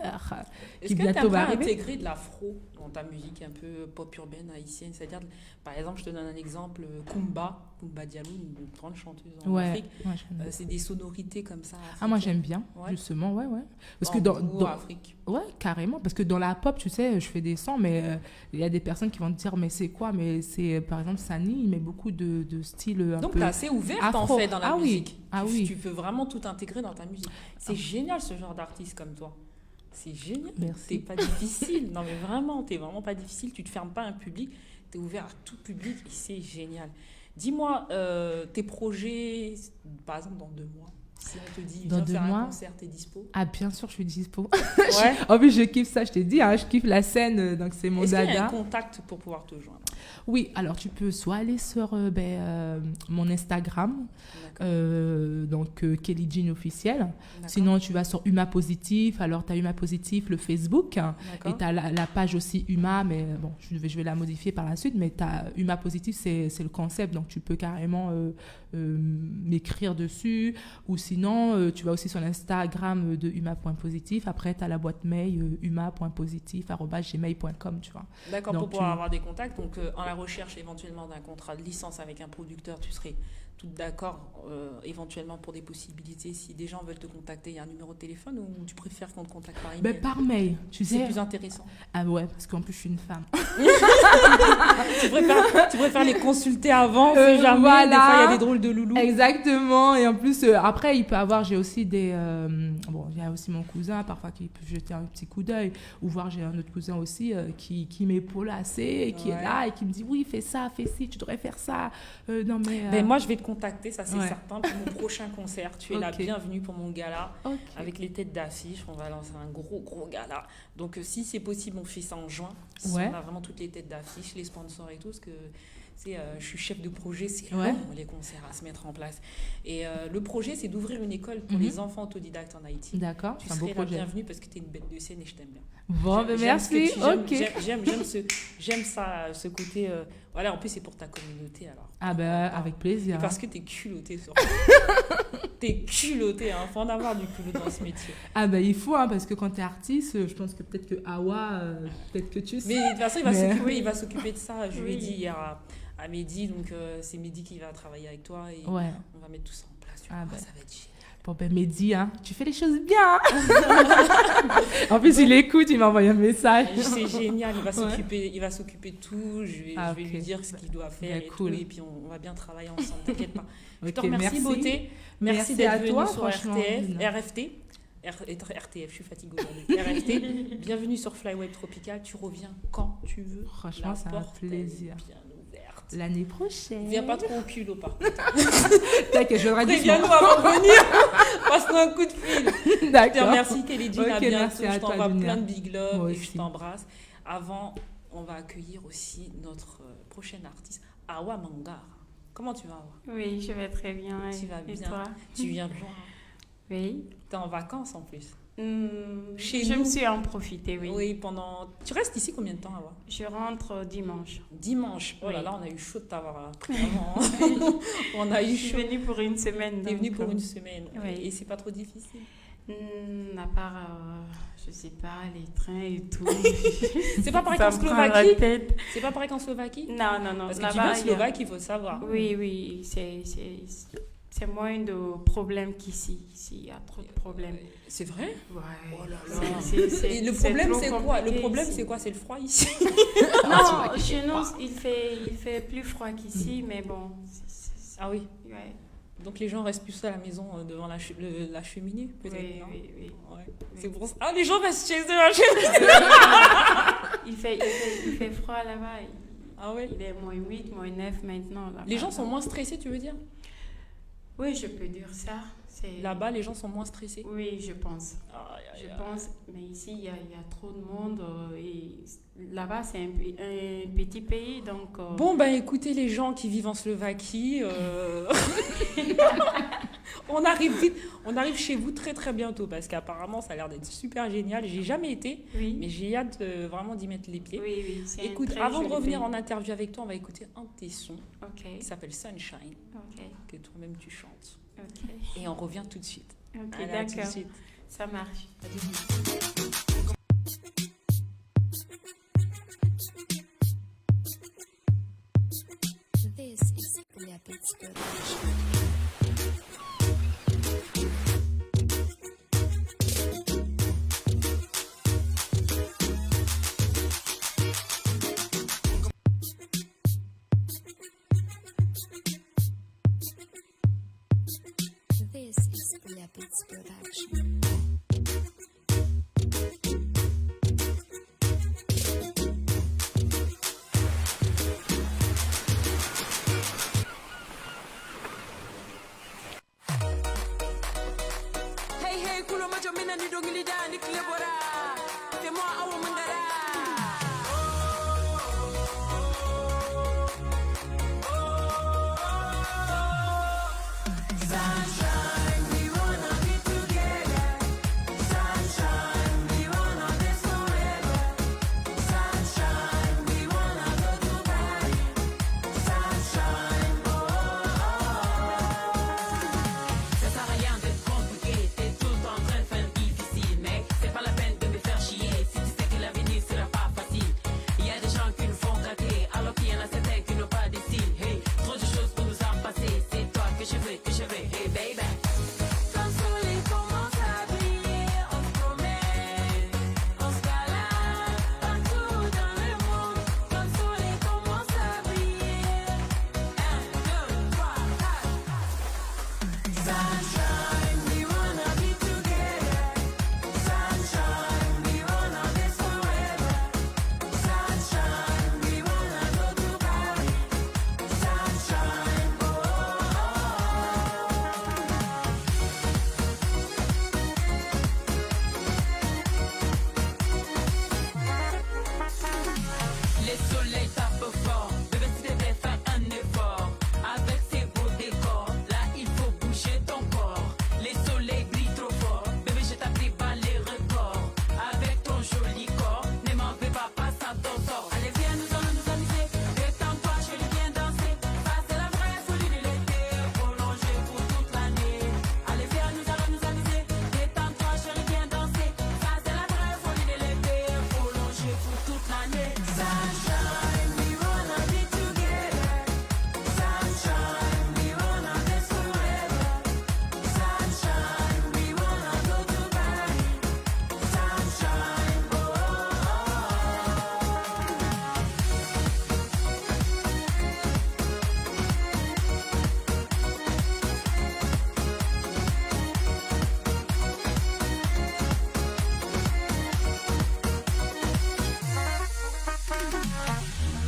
Est-ce qui que tu bientôt va aimerais arriver. intégrer de l'afro dans ta musique un peu pop urbaine haïtienne? C'est-à-dire, par exemple, je te donne un exemple, Kumba Diallo, une grande chanteuse en Afrique. Ouais, je connais. C'est des sonorités comme ça. Ah, moi africaines. j'aime bien, Ouais. justement, ouais. Parce que Bambouk, Afrique. ouais, carrément, parce que dans la pop, tu sais, je fais des sons, mais il y a des personnes qui vont te dire, mais c'est quoi? Mais c'est, par exemple, Sani, il met beaucoup de styles un Donc, peu... tu es assez ouverte afro. en fait dans la Ah oui. musique. Ah tu, oui. tu peux vraiment tout intégrer dans ta musique. C'est génial ce genre d'artiste comme toi. C'est génial. Merci. T'es pas difficile. Non mais vraiment, t'es vraiment pas difficile. Tu te fermes pas un public. T'es ouvert à tout public et c'est génial. Dis-moi tes projets, par exemple dans 2 mois. Si on te dit Dans viens 2 faire mois un concert, t'es dispo? Ah, bien sûr, je suis dispo. Ouais. En plus, je kiffe ça, je t'ai dit, hein, je kiffe la scène, donc c'est mon Est-ce qu'il y a dada. un contact pour pouvoir te joindre? Oui, alors tu peux soit aller sur mon Instagram, donc Kelly Jean officiel. D'accord. Sinon, tu vas sur Uma Positif. Alors, tu as Uma Positif, le Facebook. D'accord. Et tu as la page aussi Uma, mais bon, je vais la modifier par la suite. Mais Uma Positif, c'est le concept. Donc, tu peux carrément m'écrire dessus. Ou sinon, tu vas aussi sur l'Instagram de Uma.positif. Après, tu as la boîte mail uma.positif@gmail.com, tu vois. D'accord, Donc, pour pouvoir avoir des contacts. Donc, en la recherche éventuellement d'un contrat de licence avec un producteur, tu serais toute d'accord éventuellement pour des possibilités. Si des gens veulent te contacter, il y a un numéro de téléphone ou tu préfères qu'on te contacte par email? Ben, par mail, tu C'est sais. plus intéressant. Ah ouais, parce qu'en plus, je suis une femme. Tu préfères les consulter avant, si jamais. Voilà. Des fois, il y a des drôles de loulous. Exactement. Et en plus, après, j'ai aussi des... il y a aussi mon cousin, parfois, qui peut jeter un petit coup d'œil. Ou voir, j'ai un autre cousin aussi qui m'épaule assez, et qui est là, et qui me dit, oui, fais ça, fais ci, tu devrais faire ça. Non, mais... Ben, moi, je vais te contacter, ça c'est Ouais. certain, pour mon prochain concert. Tu es la Ok. bienvenue pour mon gala. Ok. Avec les têtes d'affiche, on va lancer un gros gala. Donc, si c'est possible, on fait ça en juin. Si Ouais. on a vraiment toutes les têtes d'affiche, les sponsors et tout, parce que je suis chef de projet, c'est Ouais. long, les concerts à se mettre en place. Et le projet, c'est d'ouvrir une école pour les enfants autodidactes en Haïti. D'accord, Tu c'est un beau serais la projet. bienvenue parce que tu es une bête de scène et je t'aime bien. Bon, ben J'aime ce que merci. tu- j'aime- Ok. J'aime ça, ce côté. Voilà, en plus, c'est pour ta communauté alors. Ah ben, avec plaisir. Et parce que t'es culotté sur. T'es culotté, hein. Faut en avoir du culot dans ce métier. Ah ben, il faut, hein, parce que quand t'es artiste, je pense que peut-être que Awa, peut-être que tu sais. Mais de toute façon, Mais- il va s'occuper de ça. Je lui ai Oui. dit hier à Mehdi, donc c'est Mehdi qui va travailler avec toi et Ouais. on va mettre tout ça en place. Tu Ah vois, bah. ça va être génial. Bon ben Mehdi, hein, tu fais les choses bien. En plus, il écoute, il m'a envoyé un message. C'est génial, il va Ouais. s'occuper de tout. Je vais Ah, lui ok. dire ce qu'il doit faire Bah, et cool. tout. Et puis on va bien travailler ensemble, t'inquiète pas. Je te Ok, remercie, merci. beauté. Merci Merci d'être à venue toi, sur franchement, Lina. RTF, je suis fatiguée aujourd'hui. RFT, bienvenue sur Flyweb Tropical. Tu reviens quand tu veux. Franchement, La c'est un porte est plaisir. bien ouverte. L'année prochaine. Viens pas trop au culot, par contre. T'inquiète, je viendrai Préviens-nous doucement. avant de venir. Passe-nous un coup de fil. Je te D'accord. remercie, Kelly Jean. À Ok, bientôt. merci à Je toi, t'envoie Dunia. plein de big love Moi et je aussi. t'embrasse. Avant, on va accueillir aussi notre prochaine artiste, Awa Mangara. Comment tu vas, Awa? Oui, je vais très bien. Tu vas Et bien. toi? Tu viens de loin. Oui. T'es en vacances en plus. Je nous. me suis en profité, oui. Oui, pendant. Tu restes ici combien de temps, Awa? Je rentre dimanche. Dimanche. Oh là Oui. là, on a eu chaud de t'avoir là. Vraiment. On a eu Je suis chaud. venue pour une semaine. T'es venue donc, pour une semaine. oui. Et c'est pas trop difficile. À part, je sais pas, les trains et tout. C'est pas pareil Ça qu'en me prend la Slovaquie. tête. C'est pas pareil qu'en Slovaquie. Non, non, non. Parce que tu Là-bas, viens il y a- Slovaque, il faut savoir. Oui, oui, c'est moins de problèmes qu'ici. Ici, il y a trop de problèmes. C'est vrai? Ouais. Oh là là. C'est Et le problème, trop c'est quoi? Le compliqué problème, ici. c'est quoi? C'est le froid ici. Non, chez nous, il fait plus froid qu'ici, mais bon. Ah oui. Ouais. Donc les gens restent plus à la maison devant la cheminée, peut-être, Oui, non? oui, oui. Ouais. Oui. C'est pour ça. Ah, les gens restent chez eux à la cheminée. Il fait froid là-bas. Ah ouais. Il est moins 8, moins 9 maintenant. Là-bas. Les gens sont moins stressés, tu veux dire? Oui, je peux dire ça. Là-bas, les gens sont moins stressés. Oui, je pense. Aïe, aïe, Je aïe. pense, mais ici, il y a trop de monde. Et là-bas, c'est un petit pays, donc... Bon, bah écoutez, les gens qui vivent en Slovaquie, on arrive chez vous très très bientôt parce qu'apparemment ça a l'air d'être super génial. J'ai jamais été, oui, mais j'ai hâte vraiment d'y mettre les pieds. oui, oui. c'est un Écoute, très avant de joli revenir pays. en interview avec toi, on va écouter un de tes sons Ok, qui s'appelle Sunshine, ok, que toi-même tu chantes. ok. Et on revient tout de suite. Ok, Allez, à tout de d'accord. suite. Ça marche. This is Leopard's Production. This is Leopard's Production. Hey hey kulo macho mina ni dongili da ni klebora. C'est moi Awa Mangara. Sunshine, we wanna be together. Sunshine, we wanna be together. Sunshine, we wanna live forever. Sunshine, we wanna go to Paris. Sunshine, oh, oh, Les soleils tapent fort, bébé tu devais faire un effort. Avec ces beaux décors, là il faut bouger ton corps. Les soleils brillent trop fort, bébé je t'appris pas les records. Avec ton joli corps, ne m'en fais pas, passe à ton sort. Allez viens nous allons nous amuser, détends-toi, je viens danser. Passer la vraie folie de l'été, prolonger pour toute l'année. Allez viens nous allons nous amuser, détends-toi, je viens danser. Passer la vraie folie de l'été, prolonger pour toute l'année. sunshine, we wanna be together. Sunshine, we wanna live forever. Sunshine, we wanna go to Paris. Sunshine, oh, oh,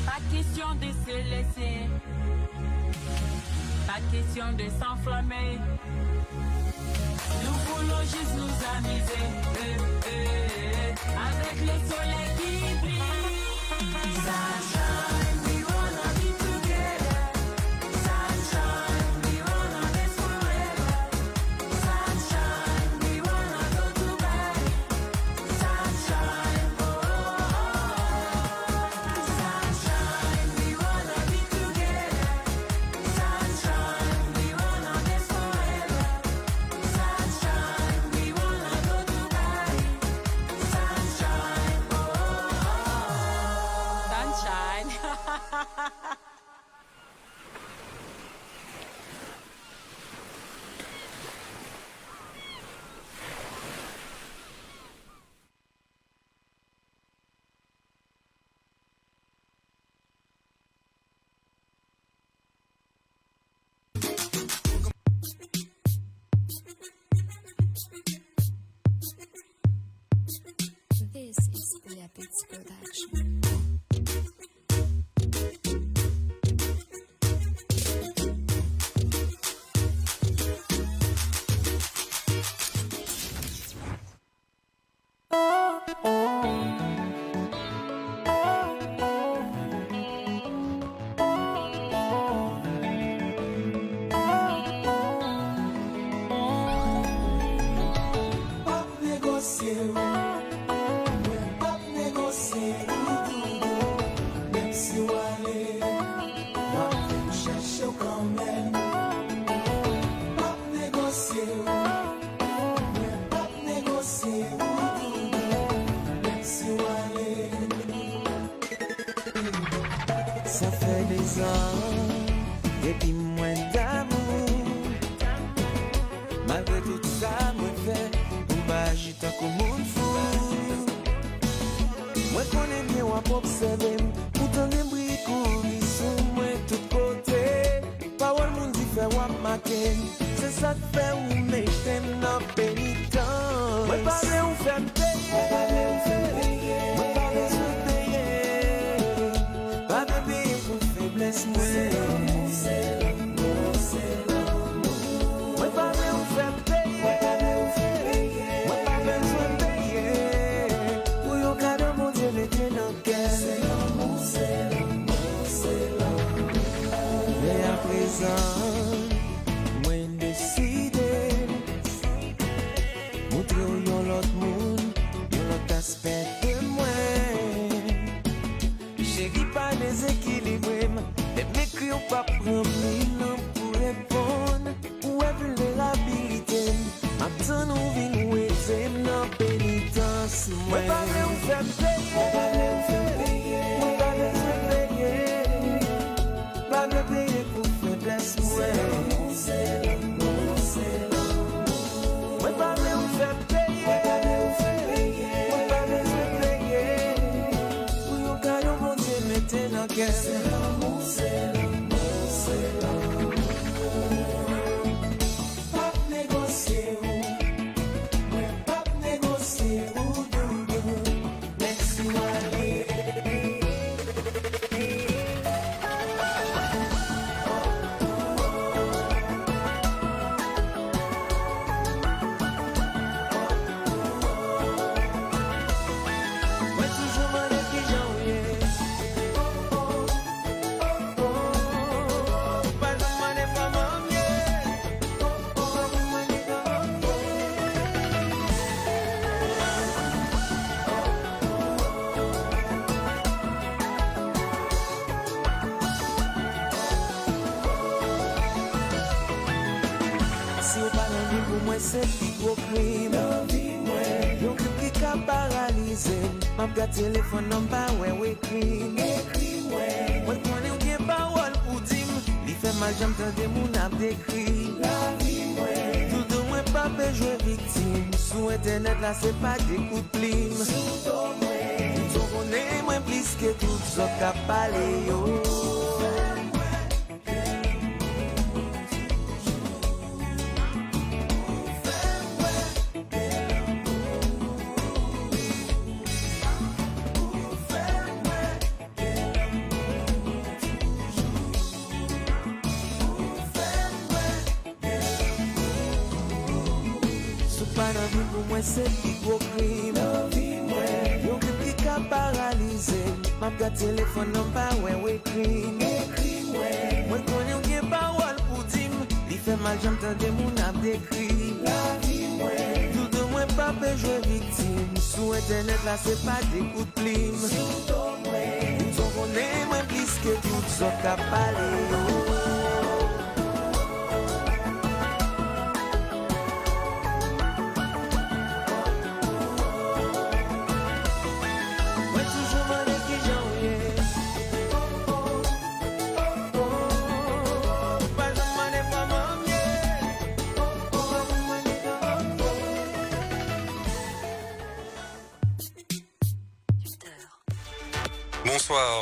Pas question de se laisser, pas question de s'enflammer. Nous voulons juste nous amuser, avec le soleil qui brille. sunshine, we wanna be together. Sunshine, we wanna live forever. Sunshine, we wanna go to Paris. Sunshine, oh, oh, oh. Sunshine, we wanna be together. Sunshine, we wanna live forever. Sunshine, we wanna go to Paris. Sunshine, oh, oh, oh. Sunshine. This is Leopard's production. Pap negosye ou, mwen pap negosye ou, même si ou ale, wap ven chèche ou kanmen. Pap negosye ou, mwen pap negosye ou, même si ou ale. Ça fait des ans, depuis moins d'amour. Malgré tout ça, moi fait, ou m'agite comme un fou. Moi connais bien ou observer, pourtant les bricouris sous moi tout côté. Parole moun dit fait ou marquer, c'est ça que fait ou mettez dans pénitence. Moi parler ou faire payer, moi parler ou faire payer, moi parler ou payer. Pas de payer pour faiblesse moi. Moi parler ou faire payer, moi parler ou faire payer, moi pas besoin de payer. Pour yon cadeau mon Dieu mettez dans le cœur. C'est l'amour, c'est l'amour, c'est l'amour. Mais à présent, moi décidé montrer au yon l'autre monde, yon l'autre aspect de moi. Chérie pas déséquilibré, mais m'écrit ou pas prendre non pour répondre. Où est vulnérabilité? Maintenant nous vînes où est dans pénitence. Moi parler ou faire payer, moi parler ou faire payer, moi parler ou faire payer. Pas de payer pour faiblesse. C'est l'amour, c'est l'amour, c'est l'amour. Moi parler ou faire payer, moi parler ou faire payer, moi parler ou faire payer. Pour yon cadeau mon Dieu mettez dans le cœur. C'est l'amour, c'est l'amour, c'est l'amour. c'est plus gros crime. Yon crime qui ka paralysé. M'a gâte téléphone non pas ouais crime. Moi connais ou bien parole pour dire. Li fait mal j'aime tendre moun ap décrit. Tout de moins pas peut jouer victime. Sous internet là c'est pas des coups de plume. Tout connaît moins plus que tout ça qu'a parlé yo. C'est plus gros crime. Yon crime qui ka paralysé. M'a gâte téléphone non pas ouais crime. Moi connais ou bien parole pour dire. Li fait mal j'aime tendre moun ap décrit. Tout de moins pas peut jouer victime. Sous internet là c'est pas des coups de plume. Tout connaît moins plus que tout ça qu'a parlé.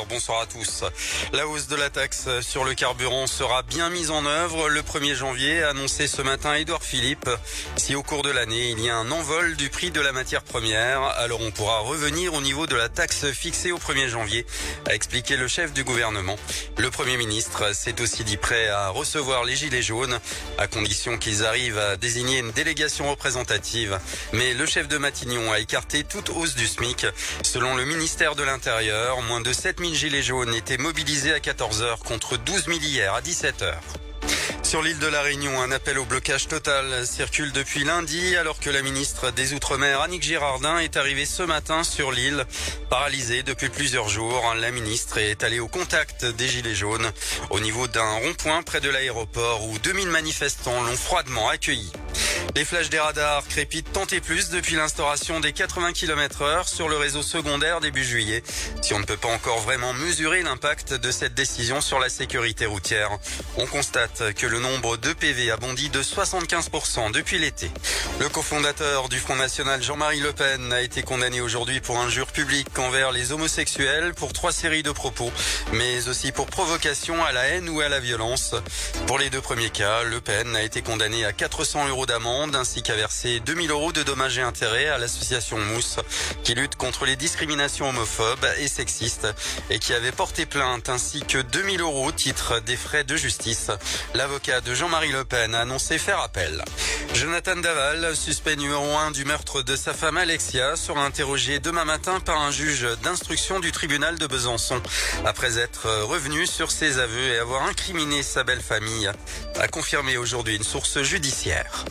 Bonsoir à tous. La hausse de la taxe sur le carburant sera bien mise en œuvre le 1er janvier, a annoncé ce matin Édouard Philippe. Si au cours de l'année, il y a un envol du prix de la matière première, alors on pourra revenir au niveau de la taxe fixée au 1er janvier, a expliqué le chef du gouvernement. Le Premier ministre s'est aussi dit prêt à recevoir les gilets jaunes, à condition qu'ils arrivent à désigner une délégation représentative. Mais le chef de Matignon a écarté toute hausse du SMIC. Selon le ministère de l'Intérieur, moins de 7000 gilets jaunes étaient mobilisés à 14h contre 12 000 hier à 17h. Sur l'île de la Réunion, un appel au blocage total circule depuis lundi alors que la ministre des Outre-mer Annick Girardin est arrivée ce matin sur l'île. Paralysée depuis plusieurs jours, la ministre est allée au contact des gilets jaunes au niveau d'un rond-point près de l'aéroport où 2000 manifestants l'ont froidement accueilli. Les flashs des radars crépitent tant et plus depuis l'instauration des 80 km/h sur le réseau secondaire début juillet. Si on ne peut pas encore vraiment mesurer l'impact de cette décision sur la sécurité routière, on constate que le nombre de PV a bondi de 75% depuis l'été. Le cofondateur du Front National, Jean-Marie Le Pen, a été condamné aujourd'hui pour injure publique envers les homosexuels pour 3 séries de propos, mais aussi pour provocation à la haine ou à la violence. Pour les 2 premiers cas, Le Pen a été condamné à 400 € d'amende ainsi qu'à verser 2000 € de dommages et intérêts à l'association Mousse qui lutte contre les discriminations homophobes et sexistes et qui avait porté plainte ainsi que 2000 € au titre des frais de justice. L'avocat de Jean-Marie Le Pen a annoncé faire appel. Jonathan Daval, suspect numéro 1 du meurtre de sa femme Alexia, sera interrogé demain matin par un juge d'instruction du tribunal de Besançon après être revenu sur ses aveux et avoir incriminé sa belle famille, a confirmé aujourd'hui une source judiciaire.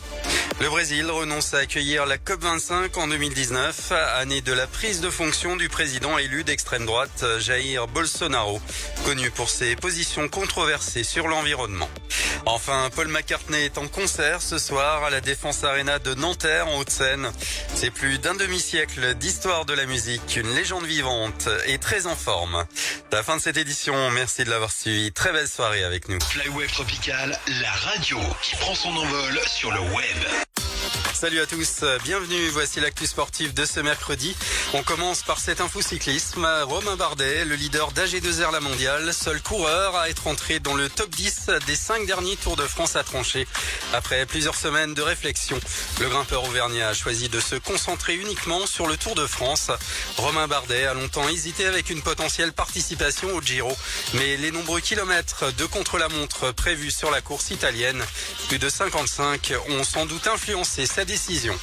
Le Brésil renonce à accueillir la COP25 en 2019, année de la prise de fonction du président élu d'extrême droite Jair Bolsonaro, connu pour ses positions controversées sur l'environnement. Enfin, Paul McCartney est en concert ce soir à la Défense Arena de Nanterre en Hauts-de-Seine. C'est plus d'un demi-siècle d'histoire de la musique, une légende vivante et très en forme. C'est la fin de cette édition, merci de l'avoir suivi. Très belle soirée avec nous. Flywave Tropical, la radio qui prend son envol sur le web. Salut à tous, bienvenue, voici l'actu sportive de ce mercredi. On commence par cette info cyclisme. Romain Bardet, le leader d'AG2R La Mondiale, seul coureur à être entré dans le top 10 des 5 derniers Tours de France à trancher. Après plusieurs semaines de réflexion, le grimpeur auvergnat a choisi de se concentrer uniquement sur le Tour de France. Romain Bardet a longtemps hésité avec une potentielle participation au Giro, mais les nombreux kilomètres de contre-la-montre prévus sur la course italienne, plus de 55, ont sans doute influencé sa décision.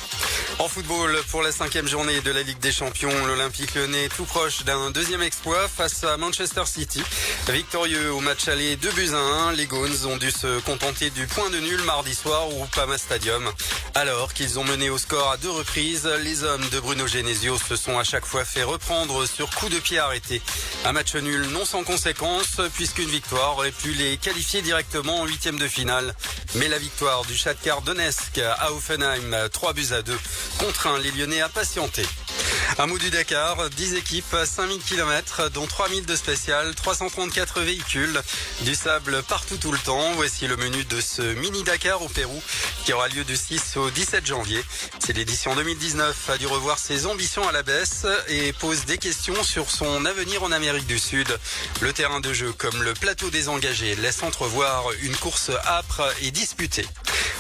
En football, pour la 5e journée de la Ligue des Champions, l'Olympique Lyonnais est tout proche d'un deuxième exploit face à Manchester City. Victorieux au match aller 2-1, les Goons ont dû se contenter du point de nul mardi soir au Pama Stadium. Alors qu'ils ont mené au score à 2 reprises, les hommes de Bruno Genesio se sont à chaque fois fait reprendre sur coup de pied arrêté. Un match nul non sans conséquence, puisqu'une victoire aurait pu les qualifier directement en 8e de finale. Mais la victoire du Shakhtar Donetsk à Hoffenheim, 3-2, contraint les Lyonnais à patienter. Un mot du Dakar, 10 équipes, 5000 km, dont 3000 de spécial, 334 véhicules, du sable partout tout le temps. Voici le menu de ce mini-Dakar au Pérou qui aura lieu du 6 au 17 janvier. C'est l'édition 2019 a dû revoir ses ambitions à la baisse et pose des questions sur son avenir en Amérique du Sud. Le terrain de jeu comme le plateau des engagés laisse entrevoir une course âpre et disputée.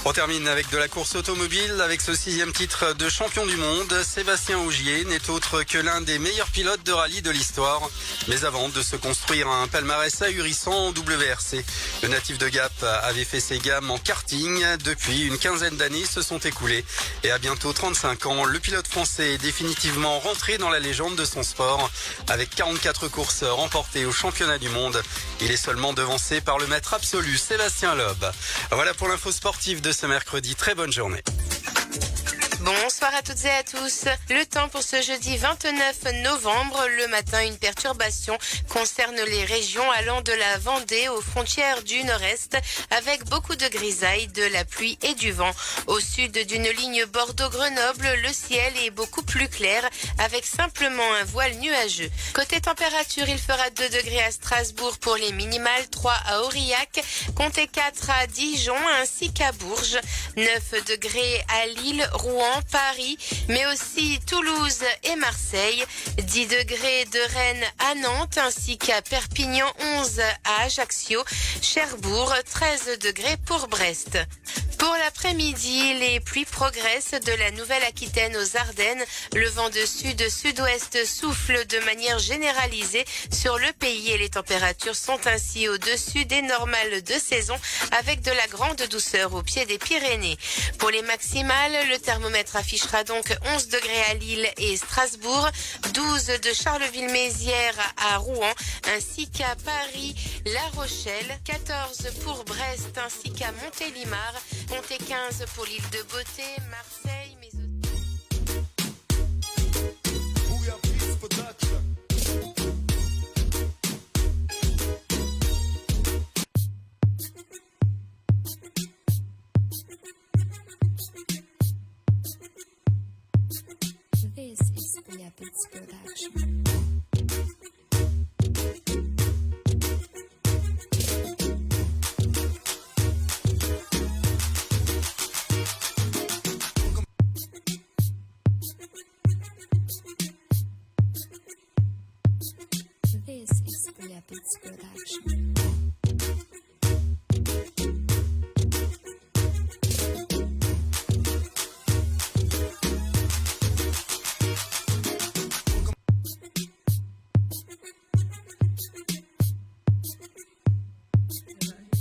On termine avec de la course automobile avec ce 6e titre de champion du monde. Sébastien Ogier n'est autre que l'un des meilleurs pilotes de rallye de l'histoire. Mais avant de se construire un palmarès ahurissant en WRC, le natif de Gap avait fait ses gammes en karting. Depuis une quinzaine d'années se sont écoulées. Et à bientôt 35 ans, le pilote français est définitivement rentré dans la légende de son sport. Avec 44 courses remportées au championnat du monde, il est seulement devancé par le maître absolu Sébastien Loeb. Voilà pour l'info sportive de ce mercredi. Très bonne journée. Bonsoir à toutes et à tous. Le temps pour ce jeudi 29 novembre. Le matin, une perturbation concerne les régions allant de la Vendée aux frontières du nord-est avec beaucoup de grisailles, de la pluie et du vent. Au sud d'une ligne Bordeaux-Grenoble, le ciel est beaucoup plus clair avec simplement un voile nuageux. Côté température, il fera 2 degrés à Strasbourg pour les minimales, 3 à Aurillac, comptez 4 à Dijon ainsi qu'à Bourges, 9 degrés à Lille, Rouen, Paris, mais aussi Toulouse et Marseille, 10 degrés de Rennes à Nantes ainsi qu'à Perpignan, 11 à Ajaccio, Cherbourg, 13 degrés pour Brest. Pour l'après-midi, les pluies progressent de la Nouvelle-Aquitaine aux Ardennes. Le vent de sud-sud-ouest souffle de manière généralisée sur le pays et les températures sont ainsi au-dessus des normales de saison avec de la grande douceur au pied des Pyrénées. Pour les maximales, le thermomètre affichera donc 11 degrés à Lille et Strasbourg, 12 de Charleville-Mézières à Rouen ainsi qu'à Paris, La Rochelle, 14 pour Brest ainsi qu'à Montélimar, comptez 15 pour l'île de Beauté, Marseille, mais This is Leopard's Production. This is Leopard's Production.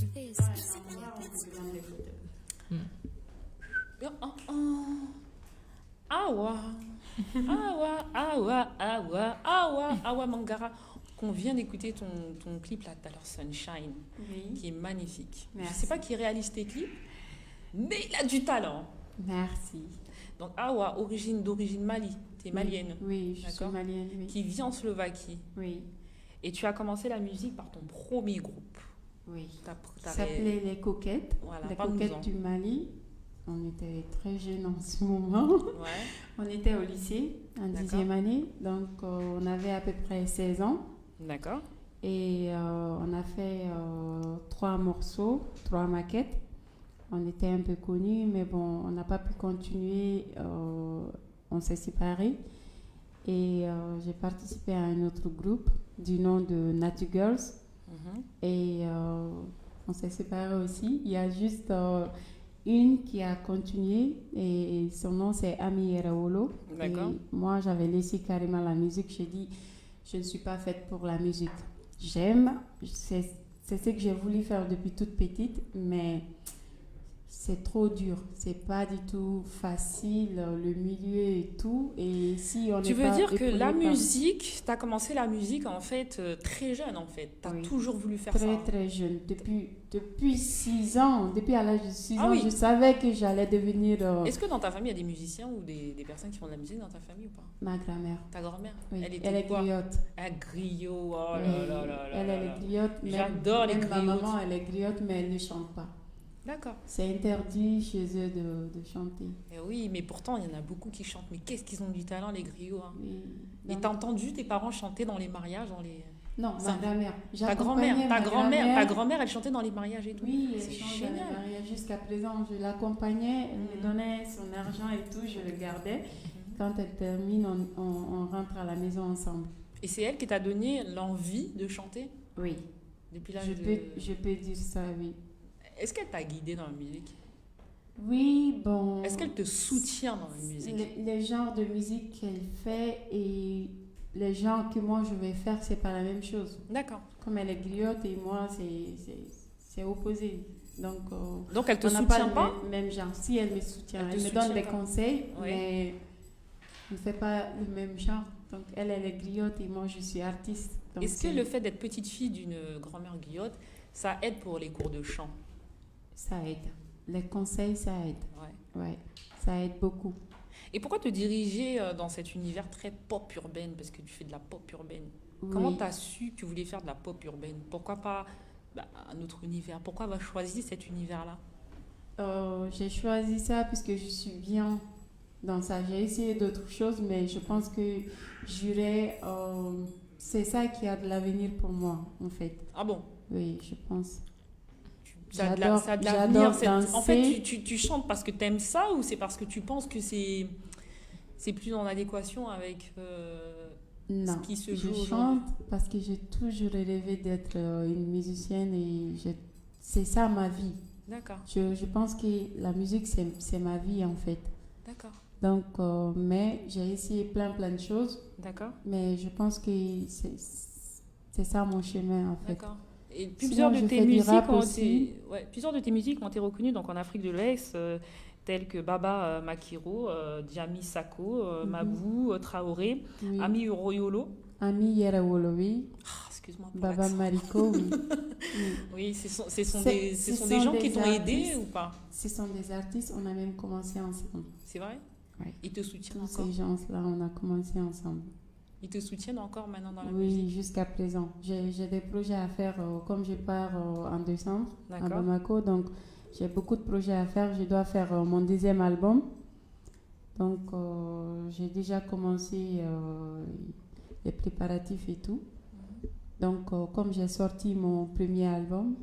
This is Leopard's Awa Mangara, qu'on vient d'écouter ton clip là tout à l'heure, Sunshine, Oui. qui est magnifique. Je Merci. sais pas qui réalise tes clips, mais il a du talent. Merci. Donc Awa, d'origine Mali, tu es malienne, Oui, je suis D'accord. malienne, oui. qui vit en Slovaquie. Oui, Et tu as commencé la musique par ton premier groupe. oui. T'as- Ça t'as- s'appelait Les Coquettes. Voilà, Les parle-nous-en. Coquettes du Mali. On était très jeunes en ce moment. Ouais, On était au lycée, en D'accord. 10e année. Donc, on avait à peu près 16 ans. d'accord. Et on a fait 3 morceaux, 3 maquettes. On était un peu connus, mais bon, on n'a pas pu continuer. On s'est séparés. Et j'ai participé à un autre groupe du nom de Natu Girls. Mhm. Et on s'est séparés aussi. Il y a juste une qui a continué et son nom c'est Ami Eraolo. D'accord. Et moi j'avais laissé carrément la musique. J'ai dit je ne suis pas faite pour la musique. J'aime, c'est ce que j'ai voulu faire depuis toute petite, mais c'est trop dur. C'est pas du tout facile, le milieu et tout. Et si on Tu n'est veux pas dire que épaulé la par- musique, tu as commencé la musique en fait très jeune en fait. Tu as Oui. toujours voulu faire Très, ça. très jeune. Depuis 6 ans, depuis à l'âge de 6 Ah ans, oui. je savais que j'allais devenir Est-ce que dans ta famille, il y a des musiciens ou des personnes qui font de la musique dans ta famille ou pas? ma grand-mère. Ta grand-mère? Oui. Elle était Elle est quoi? griotte. Un griot, oh Oui, là là là elle là est là. griotte. J'adore les Ma griottes. maman, elle est griotte, mais elle ne chante pas. D'accord. C'est interdit chez eux de chanter. Eh oui, mais pourtant, il y en a beaucoup qui chantent. Mais qu'est-ce qu'ils ont du talent, les griots, hein. Oui. Et Donc- t'as entendu tes parents chanter dans les mariages, dans les... Non, Ça- ma grand-mère. Ta grand-mère, J'accompagnais ta ma grand-mère, ta grand-mère, elle chantait dans les mariages et tout. Oui, elle C'est chante dans les génial. mariages. Jusqu'à présent, je l'accompagnais, elle me donnait son argent et tout, je le gardais. Quand elle termine, on rentre à la maison ensemble. Et c'est elle qui t'a donné l'envie de chanter Oui, depuis l'âge je de... peux dire ça, oui. Est-ce qu'elle t'a guidée dans la musique? Oui, bon. Est-ce qu'elle te soutient dans la musique? Les genres de musique qu'elle fait et les genres que moi je vais faire, c'est pas la même chose. D'accord. Comme elle est griotte et moi, c'est opposé. Donc elle te on n'a soutient le pas? même genre. Si elle me soutient, Elle te elle me soutient donne des pas. conseils, Oui. mais on ne fait pas le même genre. Donc elle est griotte et moi je suis artiste. Donc Est-ce que le fait d'être petite fille d'une grand-mère griotte, ça aide pour les cours de chant? ça aide. Les conseils, ça aide. Ouais. Ouais, ça aide beaucoup. Et pourquoi te diriger dans cet univers très pop urbaine? Parce que tu fais de la pop urbaine. Comment Oui. tu as su que tu voulais faire de la pop urbaine? Pourquoi pas un autre univers? Pourquoi avoir choisi cet univers-là? J'ai choisi ça puisque je suis bien dans ça. J'ai essayé d'autres choses, mais je pense que j'irai. C'est ça qui a de l'avenir pour moi, en fait. Ah bon? Oui, je pense. Ça a de l'avenir. J'adore En fait, danser. tu chantes parce que tu aimes ça ou c'est parce que tu penses que c'est plus en adéquation avec Non, ce qui se je joue aujourd'hui? chante parce que j'ai toujours rêvé d'être une musicienne et c'est ça ma vie. D'accord, Je pense que la musique, c'est ma vie, en fait. d'accord, Donc, mais j'ai essayé plein de choses, d'accord, mais je pense que c'est ça mon chemin, en fait. d'accord. Et Sinon, plusieurs de je tes fais du musiques rap ont aussi. été, plusieurs de tes musiques ont été reconnues donc en Afrique de l'Ouest, telles que Baba Makiro, Diami Sako, Mabou Traoré, Oui. Ami Royolo. Ami Yerawolo, oui. Ah, excuse-moi pour Baba l'accent. Mariko, oui. Oui, ce sont des sont gens qui des t'ont aidé artistes. ou pas? Ce sont des artistes, on a même commencé ensemble. C'est vrai? Oui. Ils te soutiennent Tous encore? ces gens-là, on a commencé ensemble. Ils te soutiennent encore maintenant dans la Oui, musique? jusqu'à présent. J'ai des projets à faire, comme je pars en décembre à D'accord. Bamako, donc j'ai beaucoup de projets à faire. Je dois faire mon deuxième album. Donc j'ai déjà commencé les préparatifs et tout. Donc comme j'ai sorti mon premier album,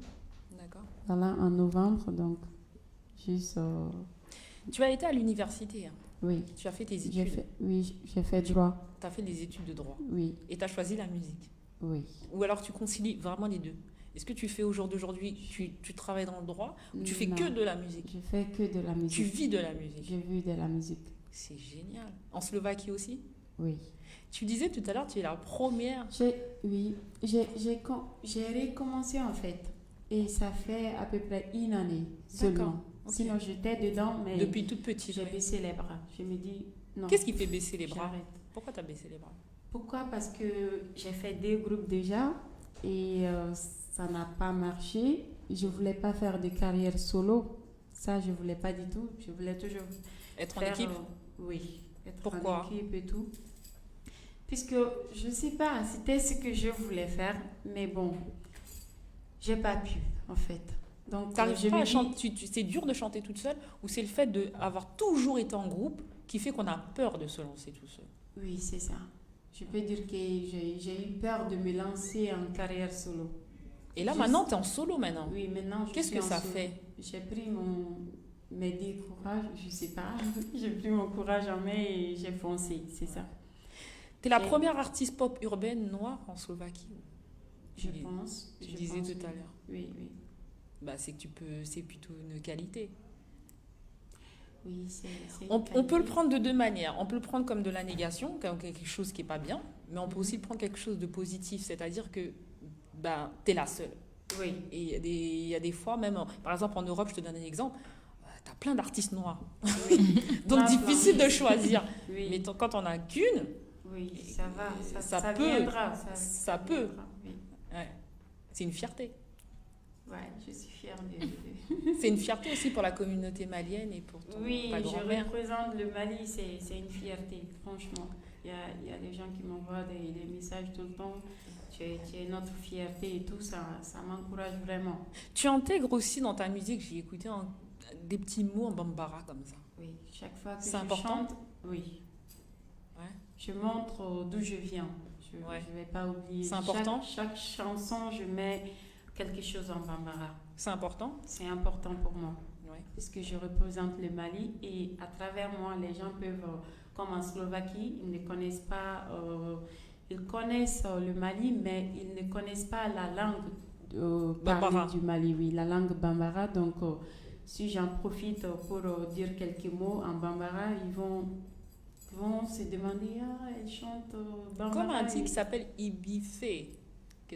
D'accord. voilà, en novembre, donc juste... Tu as été à l'université, hein. oui, Tu as fait tes études. j'ai fait droit. Tu as fait des études de droit. Oui, Et tu as choisi la musique. oui. Ou alors tu concilies vraiment les deux. Est-ce que tu fais au jour d'aujourd'hui, tu travailles dans le droit ou tu fais Non, que de la musique? je fais que de la Tu musique. vis de la musique. J'ai vu de la musique, C'est génial. En Slovaquie aussi? oui. Tu disais tout à l'heure, tu es la première. J'ai recommencé en fait. Et ça fait à peu près une année seulement. ok. Sinon, j'étais dedans, mais Depuis toute petite. j'ai ouais. baissé les bras. Je me dis, non. Qu'est-ce qui fait baisser les bras? J'arrête. Pourquoi tu as baissé les bras? Pourquoi? Parce que j'ai fait 2 groupes déjà et ça n'a pas marché. Je ne voulais pas faire de carrière solo. Ça, je ne voulais pas du tout. Je voulais toujours Être en faire, équipe? oui. Être Pourquoi? en équipe et tout. Puisque, je ne sais pas, c'était ce que je voulais faire. Mais bon, j'ai pas pu, en fait. Donc, T'arrives je pas me à dis- chanter, c'est dur de chanter toute seule ou c'est le fait d'avoir toujours été en groupe qui fait qu'on a peur de se lancer tout seul? Oui, c'est ça. Je peux dire que j'ai eu peur de me lancer en carrière solo. Et là Juste- maintenant, tu es en solo maintenant. Oui, maintenant, je Qu'est-ce suis que en ça solo. fait? J'ai pris mes décourages, je sais pas. J'ai pris mon courage en main et j'ai foncé, c'est ça. Tu es la Et- première artiste pop urbaine noire en Slovaquie. Je Tu- pense. Tu je disais pense, tout à oui. l'heure. Oui, oui. Bah, c'est que c'est plutôt une qualité. Oui, c'est On une peut le qualité. prendre de deux manières. On peut le prendre comme de la négation, comme quelque chose qui n'est pas bien, mais on peut aussi le prendre quelque chose de positif, c'est-à-dire que bah, tu es la seule. Oui. Et il y a des fois, même, par exemple en Europe, je te donne un exemple, as plein d'artistes noirs. Oui. Donc, Plein, difficile plein. de choisir. Oui. Mais quand on a qu'une, Oui, ça va, ça peut, viendra. ça peut. viendra, oui. ouais, c'est une fierté. Ouais, je suis fière de... C'est une fierté aussi pour la communauté malienne et pour Oui, ta je grand-mère. représente le Mali, c'est une fierté, franchement. Il y a des gens qui m'envoient des messages tout le temps. Tu es notre fierté et tout, ça m'encourage vraiment. Tu intègres aussi dans ta musique, j'ai écouté des petits mots en bambara comme ça. Oui, chaque fois que C'est je important? chante, oui. Ouais. Je montre d'où je viens. Je ne vais pas oublier. C'est important? Chaque chanson, je mets quelque chose en bambara. C'est important? C'est important pour moi. Ouais. Parce que je représente le Mali et à travers moi, les gens peuvent, comme en Slovaquie, ils ne connaissent pas, ils connaissent le Mali, mais ils ne connaissent pas la langue Bambara. parlée du Mali, oui, la langue bambara. Donc, si j'en profite pour dire quelques mots en bambara, ils vont se demander, ah, elle chante bambara. Comme un titre qui s'appelle Ibifé.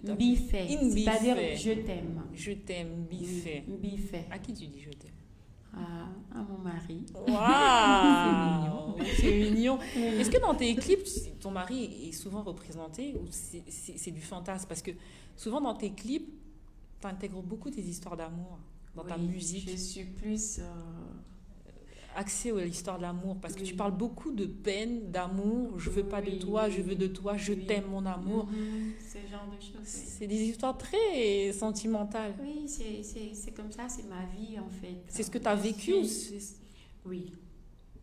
Mbifé, c'est-à-dire je t'aime. Je t'aime, Mbifé. Mbifé. À qui tu dis je t'aime? À mon mari. Waouh, c'est mignon. Est-ce que dans tes clips, ton mari est souvent représenté ou c'est du fantasme? Parce que souvent dans tes clips, tu intègres beaucoup tes histoires d'amour dans ta musique. Je suis plus axée à l'histoire de l'amour parce que Oui. tu parles beaucoup de peine, d'amour. Je veux pas de Oui, toi, oui, je veux de toi, je oui. t'aime mon amour. Ce genre de choses. Oui. C'est des histoires très sentimentales. Oui, c'est comme ça, c'est ma vie en fait. C'est ce que tu as Je vécu ou suis- Oui.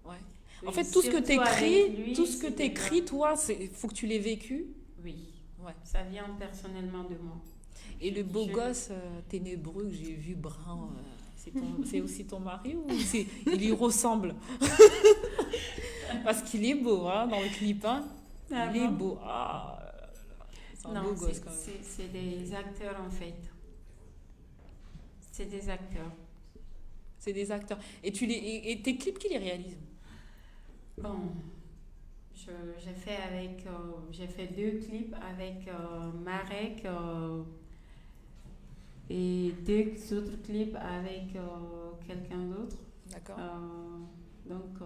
Ouais. Oui, En fait, tout ce que surtout tu avec écris, lui, tout ce que c'est tu écris, toi, il faut que tu l'aies vécu. Oui, Ouais. ça vient personnellement de moi. Et le beau Je- gosse ténébreux que j'ai vu brun, c'est aussi ton mari ou il lui ressemble? Parce qu'il est beau hein, dans le clip. Hein. Ah Il est bon? beau. Ah, là là. C'est un Non, beau gosse quand même. c'est des acteurs en fait. C'est des acteurs. C'est des acteurs. Et tes clips, qui les réalise? Bon, j'ai fait 2 clips avec Marek et 2 autres clips avec quelqu'un d'autre. D'accord. Donc,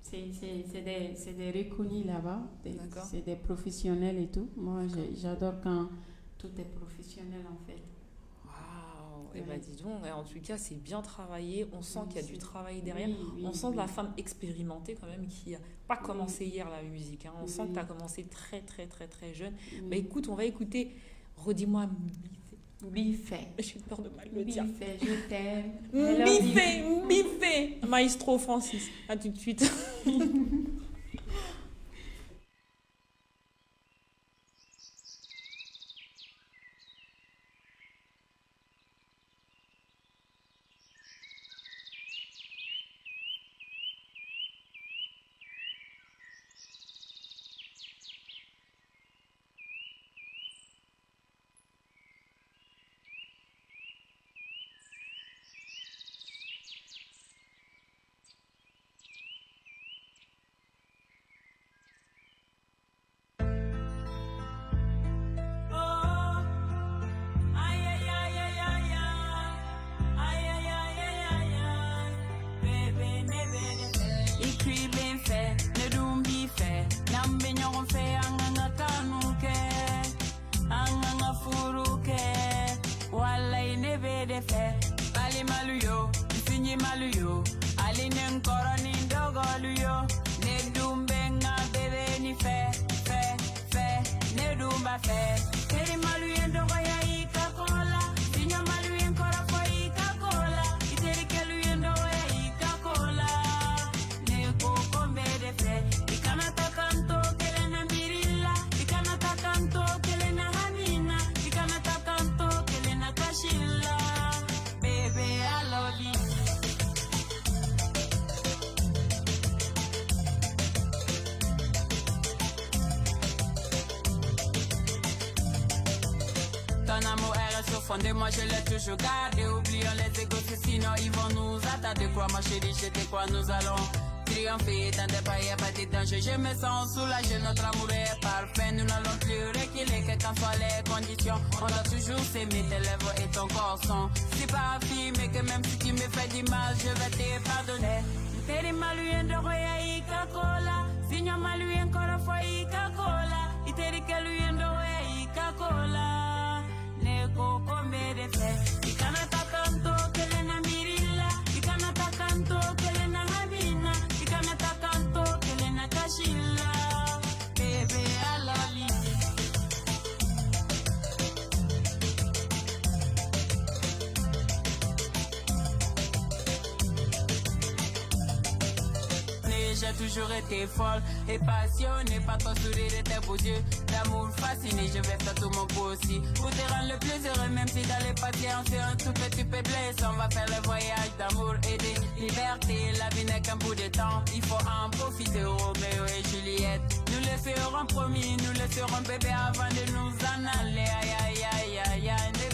c'est des reconnus là-bas. D'accord. C'est des professionnels et tout. Moi, j'adore quand tout est professionnel en fait. Waouh. Eh Ouais. ben dis donc, en tout cas, c'est bien travaillé. On sent qu'il y a du travail derrière. Oui, oui, On sent de oui. la femme expérimentée quand même qui n'a pas commencé hier la musique. Hein. On sent que Oui. tu as commencé très, très, très, très jeune. Oui. Bah écoute, on va écouter. Redis-moi Biffé. J'ai peur de mal le dire. Biffé, je t'aime. I love you. Biffé. Maestro Francis. À tout de suite. Ton amour est resté au fond de moi, je l'ai toujours gardé. Oublions les égos, que sinon ils vont nous attarder. Crois-moi chérie, je te crois, nous allons triompher dans des pailles, pas de danger. Je me sens soulagé, notre amour est parfait. Nous n'allons plus reculer, quelles qu'en soient les conditions. On doit toujours s'aimer, tes lèvres et ton corps sont si parfumés que que même si tu me fais du mal, je vais te pardonner. Teri maluyen de roya ika cola, signor maluyen kora fo ika cola, iteri keluyen de roya ika cola, ne koko me de fe, ikana takanto kele na mirila, ikana takanto kele na habina, ikana takanto kele na kashila, bebe aloli. J'ai toujours été folle et passionnée par ton sourire et tes beaux yeux d'amour fasciné. Je vais faire tout mon possible pour te rendre le plus heureux, même si dans les patients c'est un tout petit peu blessé. On va faire le voyage d'amour et de liberté. La vie n'est qu'un bout de temps, il faut en profiter. Roméo et Juliette, nous le ferons promis, nous le serons bébé avant de nous en aller. Aïe aïe aïe aïe aïe.